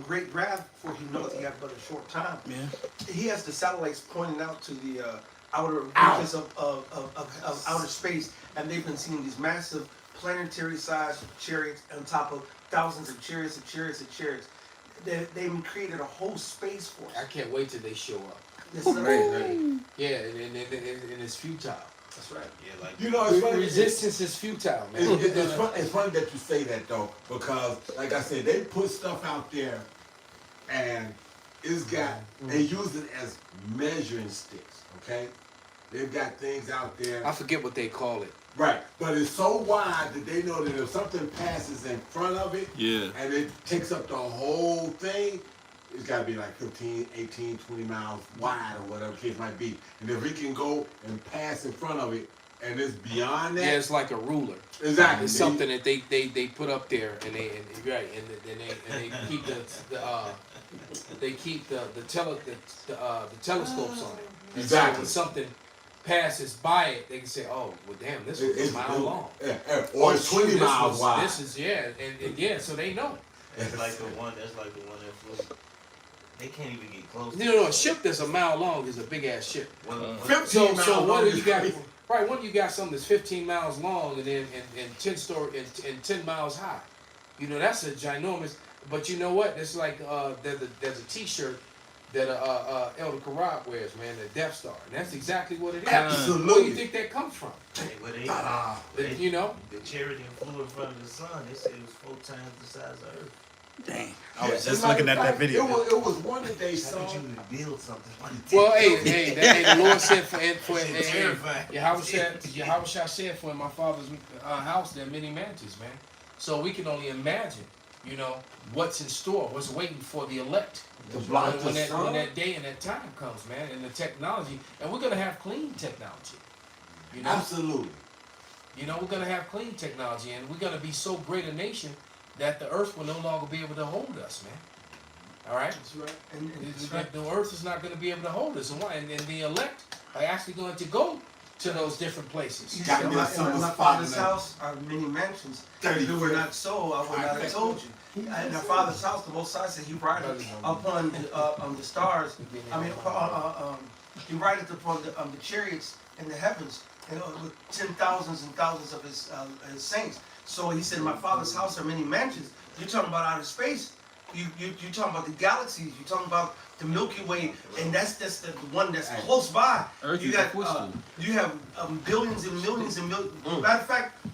great wrath, for he knows he got but a short time. Yeah. He has the satellites pointing out to the outer regions of outer space, and they've been seeing these massive planetary-sized chariots on top of thousands of chariots and chariots and chariots. They've created a whole space force. I can't wait till they show up. This is right. Yeah, and it's futile. That's right. Yeah, like You know, it's funny. Resistance is futile, man. It's funny that you say that though, because like I said, they put stuff out there, and it's got they use it as measuring sticks. Okay, they've got things out there. I forget what they call it. Right, but it's so wide that they know that if something passes in front of it, Yeah. and it takes up the whole thing, it's got to be like 15, 18, 20 miles wide or whatever the case might be. And if it can go and pass in front of it, and it's beyond that, Yeah, it's like a ruler. Exactly. It's something that they put up there, and they keep the telescopes on it. And Exactly. So when something passes by it, they can say, "Oh, well, damn, this was a mile long." Or it's 20 miles wide. This is and yeah, so they know. That's like the one that flew. They can't even get close. No, a ship that's a mile long is a big ass ship. 15 miles So what long do you is got? crazy. Right, what do you got? Something that's 15 miles long and then and 10 miles high. You know, that's a ginormous. But you know what? It's like there's a T-shirt that Elder Karab wears, man, the Death Star, and that's exactly what it is. Absolutely. Where do you think that comes from? They, You know, the charity that flew in front of the sun, they said it was 4 times the size of Earth. Dang. I was As a just matter looking of at that fact, video. It was one that they How saw. could you build something like that? well, hey, the Lord said for Shit terrifying. Yahushua said for in my father's house there are many mansions, man. So we can only imagine, you know, what's in store, what's waiting for the elect. To block the when sun. that day and that time comes, man, and the technology, and we're gonna have clean technology. You know, Absolutely. you know, we're gonna have clean technology, and we're gonna be so great a nation that the earth will no longer be able to hold us, man. All right, That's right. And the earth is not going to be able to hold us, and why? And the elect are actually going to go to those different places. He Got said, me a in summer my spot father's tonight. house are many mansions. 30 If it were not so, I would not have told you. In our father's house, the Most High said He rideth upon the stars. I mean, He rideth upon the chariots in the heavens, and with 10,000s and thousands of His saints. So He said, in my father's house are many mansions. You're talking about outer space. You're talking about the galaxies. You're talking about the Milky Way, and that's the one that's close by. Earth You is got a footstool. you have billions and millions and millions. Matter of fact,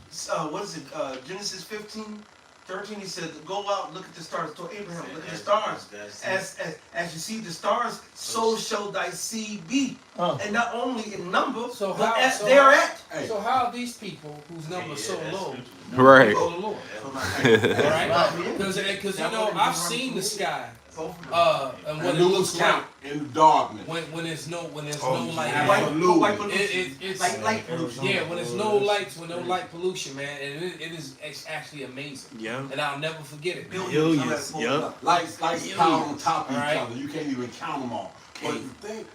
what is it? Genesis 15:13. He said, "Go out, and look at the stars." To Abraham, look at the stars. As you see the stars, so shall thy seed be. And not only in number, So but how? as So they're how, at. so how are these people whose number is so low? Right. Go to the Lord. All right, because you know I've seen the sky, and what it looks like in darkness. when there's no light. It's light pollution. Yeah, when there's no lights, when no light pollution, man, and it's actually amazing. Yeah. And I'll never forget it. Billions. Yup. Lights piled on top of each Alright. other. You can't even count them all. But the thing,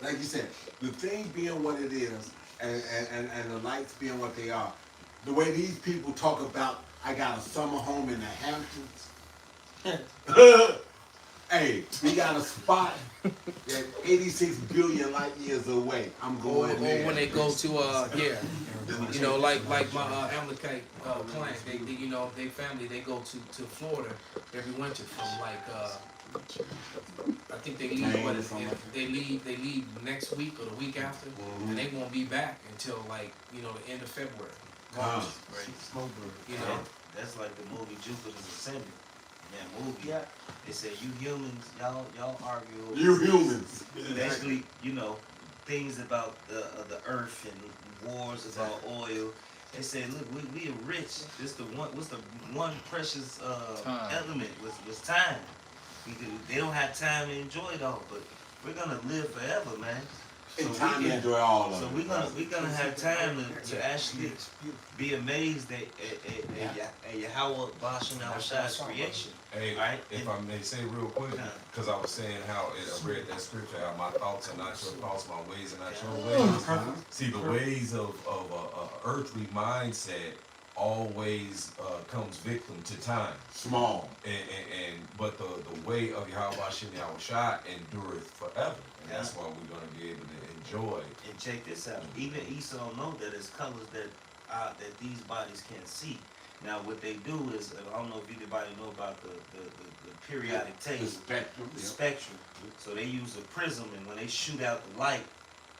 like you said, the thing being what it is, and the lights being what they are, the way these people talk about, I got a summer home in the Hamptons. Hey, we got a spot that's 86 billion light years away. I'm Or going there. when they go to you know, like my Amalekite client, they you know, they family, they go to Florida every winter from like I think they leave they leave next week or the week after, and they won't be back until like, you know, the end of February. March, you know. That's like the movie Jupiter's Ascending. That movie. Yeah. They said you humans, y'all argue. You humans. Basically, you know, things about the earth and wars about oil. They said, look, we are rich. What's the one precious element was time. They don't have time to enjoy it all, but we're gonna live forever, man. And time to enjoy all of So it. we're gonna have time to actually be amazed at Yahweh Bashan Al-Shai's creation. Hey, Right? if I may say real quick, because I was saying how I read that scripture, how my thoughts are not your thoughts, my ways are not your ways. See, the ways of earthly mindset always comes victim to time. Small. But the way of Yahweh Bashan Al-Shai endureth forever. And that's why we're gonna be able to enjoy. And check this out. Even Esau know that it's colors that these bodies can't see. Now what they do is, I don't know if anybody know about the periodic table. The spectrum. So they use a prism, and when they shoot out the light,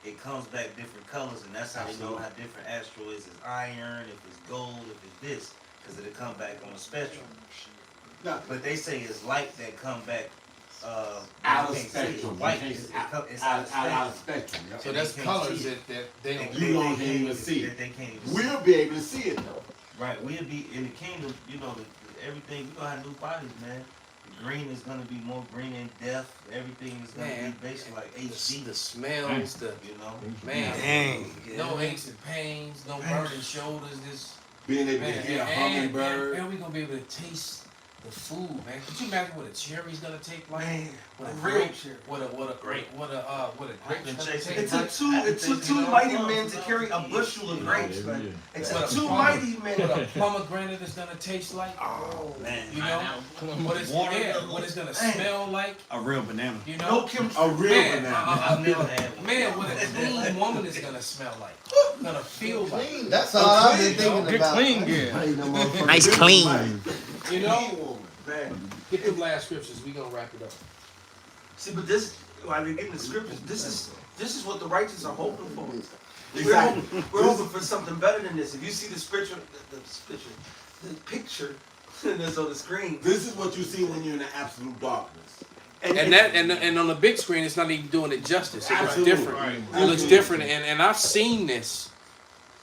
it comes back different colors, and that's how they know how different asteroids is iron, if it's gold, if it's this, because it'll come back on a spectrum. But they say it's light that come back out of spectrum. White. It's out of spectrum. So that's colors that they don't. You don't even see it. They can't even We'll be able to see it though. Right, we'll be in the kingdom, you know, everything, we're gonna have new bodies, man. The green is gonna be more green in depth, everything is gonna be basically like HD. The smells, you know, man, no aches and pains, no burning shoulders, this being able to hear a hummingbird. And we're gonna be able to taste the food, man. Could you imagine what a cherry's gonna take like? What a real grape, cherry. what a grape gonna take. It took two mighty men to carry a bushel of grapes, man. It took two mighty men. What a pomegranate is gonna taste like. Oh man, you know what it's gonna smell like. A real banana. You know, no chemistry. A real banana. Man, what a clean woman is gonna smell like. Gonna feel like. That's all I've been thinking Get about. clean gear. Nice clean. You know, man. Get the last scriptures. We gonna wrap it up. See, but this, while they're getting the scriptures, this is what the righteous are hoping for. Exactly. We're hoping for something better than this. If you see the scripture, the picture that's on the screen. This is what you see when you're in the absolute darkness. And on the big screen, it's not even doing it justice. It looks Absolutely. different. Right. It looks different, and I've seen this.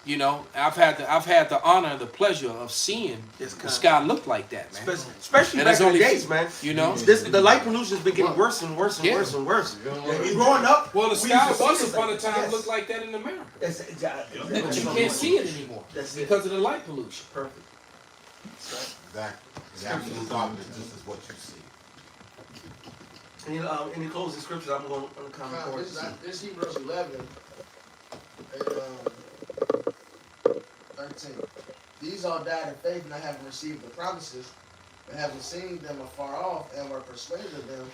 You know, I've had the honor and the pleasure of seeing the sky look like that, man. Especially And back it's in the only- days, man. You know, the light pollution has been getting worse and worse and Yeah. worse and worse. Yeah. Growing up, well, the we sky used to once see this upon a like- time yes. looked like that in America. Exactly. But you can't see it anymore because of the light pollution. Perfect. Exactly. The absolute darkness, this is what you see. Any closing scriptures? I'm going to comment for This Hebrews 11 and 13. These all died in faith, not having received the promises, but having seen them afar off, and were persuaded of them,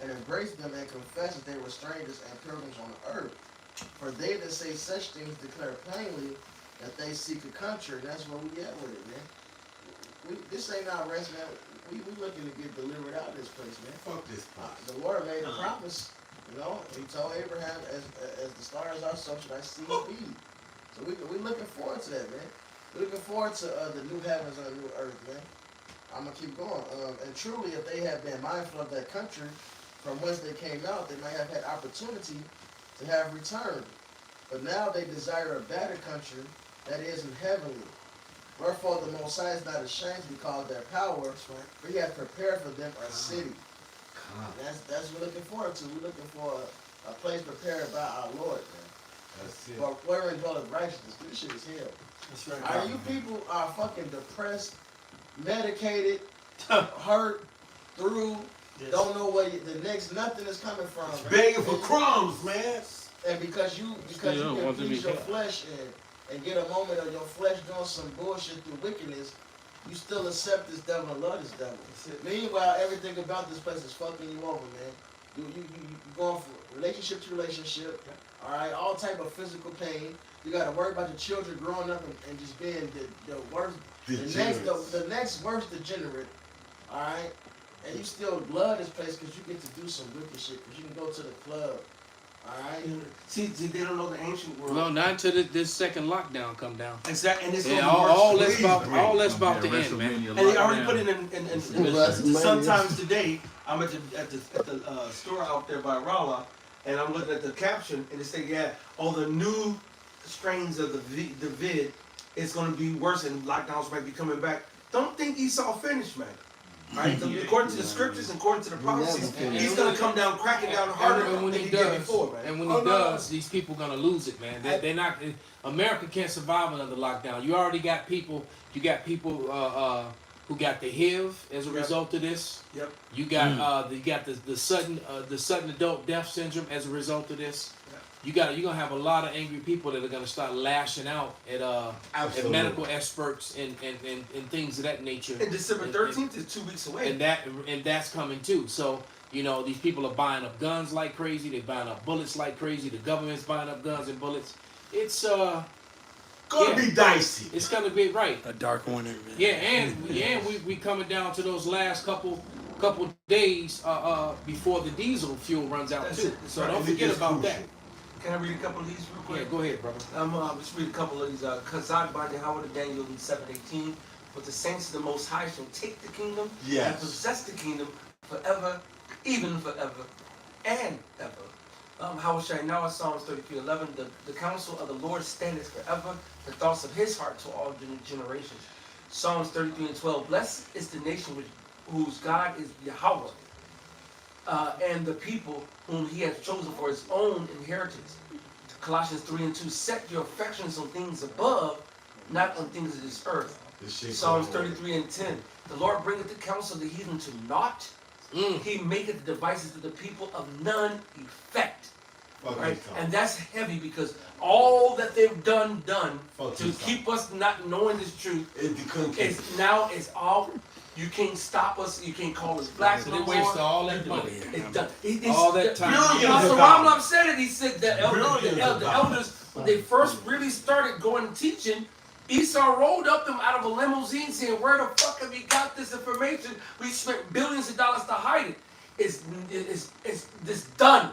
and embraced them, and confessed that they were strangers and pilgrims on the earth. For they that say such things declare plainly that they seek a country, and that's where we at with it, man. This ain't our rest, man. We looking to get delivered out of this place, man. Fuck this pot. The Lord made a promise, you know. He told Abraham, as the stars are, so should I see you be. So we looking forward to that, man. We're looking forward to the new heavens and the new earth, man. I'm gonna keep going. And truly, if they had been mindful of that country from whence they came out, they might have had opportunity to have returned. But now they desire a better country that is in heavenly. Wherefore the Most High is not ashamed to be called their power, for He has prepared for them a city. That's what we're looking forward to. We're looking for a place prepared by our Lord, man. That's it. But wherein dwelleth righteousness. This shit is hell. That's right. Are you people are fucking depressed, medicated, hurt, through, don't know where the next nothing is coming from. man. Begging for crumbs, man. And because you can please your flesh and get a moment of your flesh doing some bullshit through wickedness, you still accept this devil and love this devil. Meanwhile, everything about this place is fucking you over, man. You going from relationship to relationship, all right, all type of physical pain. You got to worry about your children growing up and just being the worst, the next worst degenerate, all right. And you still love this place because you get to do some wicked shit. Because you can go to the club, all right. See, they don't know the ancient world. Well, not until this second lockdown come down. Exactly, and it's Yeah, gonna be all worse. that's about to end, man. And they already put it in sometimes today. I'm at the store out there by Rolla, and I'm looking at the caption, and it say, the new strains of the vid is going to be worse, and lockdowns might be coming back. Don't think Esau finished, man. Right? According to the scriptures and according to the prophecies, he's going to come down, cracking down harder and when than he he did before, man. And when he does, these people gonna lose it, man. They're not. America can't survive another lockdown. You already got people. You got people who got the HIV as a result of this. Yep. You got the sudden adult death syndrome as a result of this. You're gonna have a lot of angry people that are gonna start lashing out at medical experts and things of that nature. And December 13th is 2 weeks away. And that's coming too. So these people are buying up guns like crazy. They're buying up bullets like crazy. The government's buying up guns and bullets. It's gonna be dicey. It's gonna be right. A dark winter, man. Yeah, and we coming down to those last couple days before the diesel fuel runs out too. So don't forget about that. Can I read a couple of these real quick? Yeah, go ahead, brother. Let's read a couple of these. Kazak by Howard Daniel in 7:18. But the saints of the Most High shall take the kingdom and possess the kingdom forever, even forever and ever. How shall I now? Psalms 33:11. The counsel of the Lord standeth forever, the thoughts of his heart to all generations. Psalms 33:12. Blessed is the nation whose God is Yahweh. And the people whom he has chosen for his own inheritance. Colossians 3:2, set your affections on things above, not on things of this earth. Psalms 33:10, the Lord bringeth the counsel of the heathen to naught. He maketh the devices of the people of none effect. Right? And that's heavy because all that they've done to keep us not knowing this truth is all. You can't stop us. You can't call us blacks no more. They wasted all that money. All that time. Pastor Romlov said it. He said the elders, when they first really started going and teaching, Esau rolled up them out of a limousine saying, where the fuck have you got this information? We spent billions of dollars to hide it. It's done.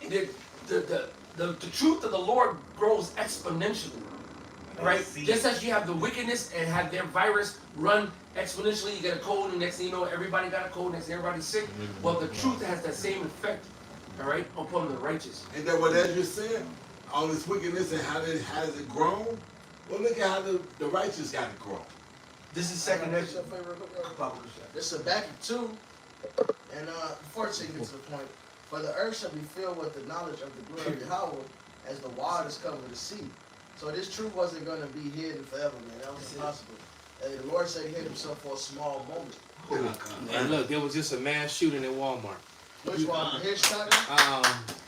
The truth of the Lord grows exponentially. Right? Just as you have the wickedness and have their virus run exponentially, you get a cold, and next thing you know, everybody got a cold, next thing everybody's sick. Well, the truth has that same effect, all right, upon the righteous. And then what Ezra said, all this wickedness and how has it grown? Well, look at how the righteous got it grown. This is second Ezra. This is Habakkuk 2, and before it gets to the point, for the earth shall be filled with the knowledge of the glory of Yahweh as the waters cover the sea. So this truth wasn't going to be hidden forever, man. That was impossible. The Lord said he hid himself for a small moment. And look, there was just a mass shooting in Walmart. Which one? Hitchcock?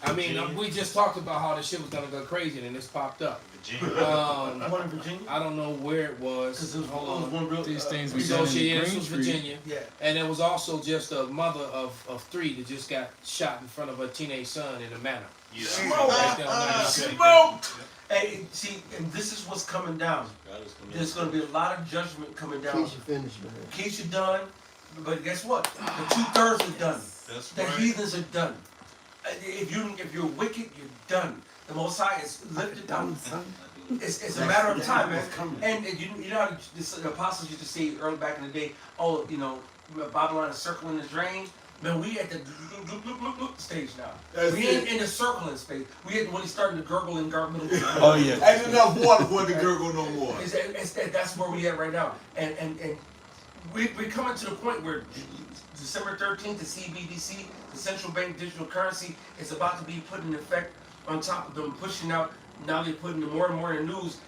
I mean, we just talked about how this shit was gonna go crazy, and this popped up. One in Virginia? I don't know where it was. Hold on. One real, These things So we done in this was Green Street. Virginia. Yeah. And there was also just a mother of 3 that just got shot in front of her teenage son in a manor. Yeah. Right there on 92nd. Smoked! Hey, see, and this is what's coming down. There's going to be a lot of judgment coming down. Keisha finished, man. Keisha done, but guess what? The 2/3 are done. That's The right. heathens are done. If you're wicked, you're done. The Most High is lifted down. It's a matter of time, man. And you know how the apostles used to say early back in the day, oh, you know, Babylon is circling the drain. Man, we at the stage now. We ain't in the circling space. We at when he started to gurgle and gargle. Oh yeah. Ain't enough water for it to gurgle no more. That's where we at right now. And we're coming to the point where December 13th, the CBDC, the central bank digital currency, is about to be put in effect on top of them pushing out. Now they're putting more and more in the news.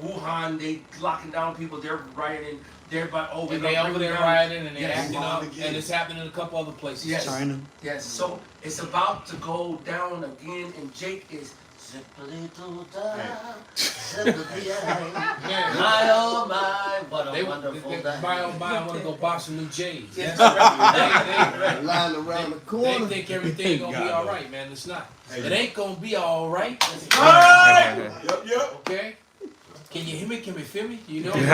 Wuhan, they locking down people, they're rioting. They're about, And they over there rioting and they're acting up, and it's happening in a couple other places. Yes. China. Yes, so it's about to go down again, and Jake is simply to die, simply my oh my, what a wonderful day. My oh my, I want to go buy some new J's. That's right. Lying around the They corner. think everything gonna be all right, man. It's not. It ain't gonna be all right. Yep. Okay. Can you hear me? Can we feel me? You know? It's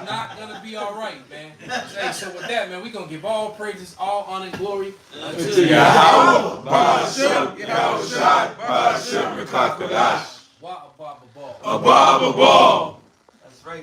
not gonna be all right, man. Hey, so with that, man, we gonna give all praises, all honor and glory unto Yahweh, Ba'ashem, Yahushai, Ba'ashem, Rekakodash. Wa Abba Ball. Abba Ball.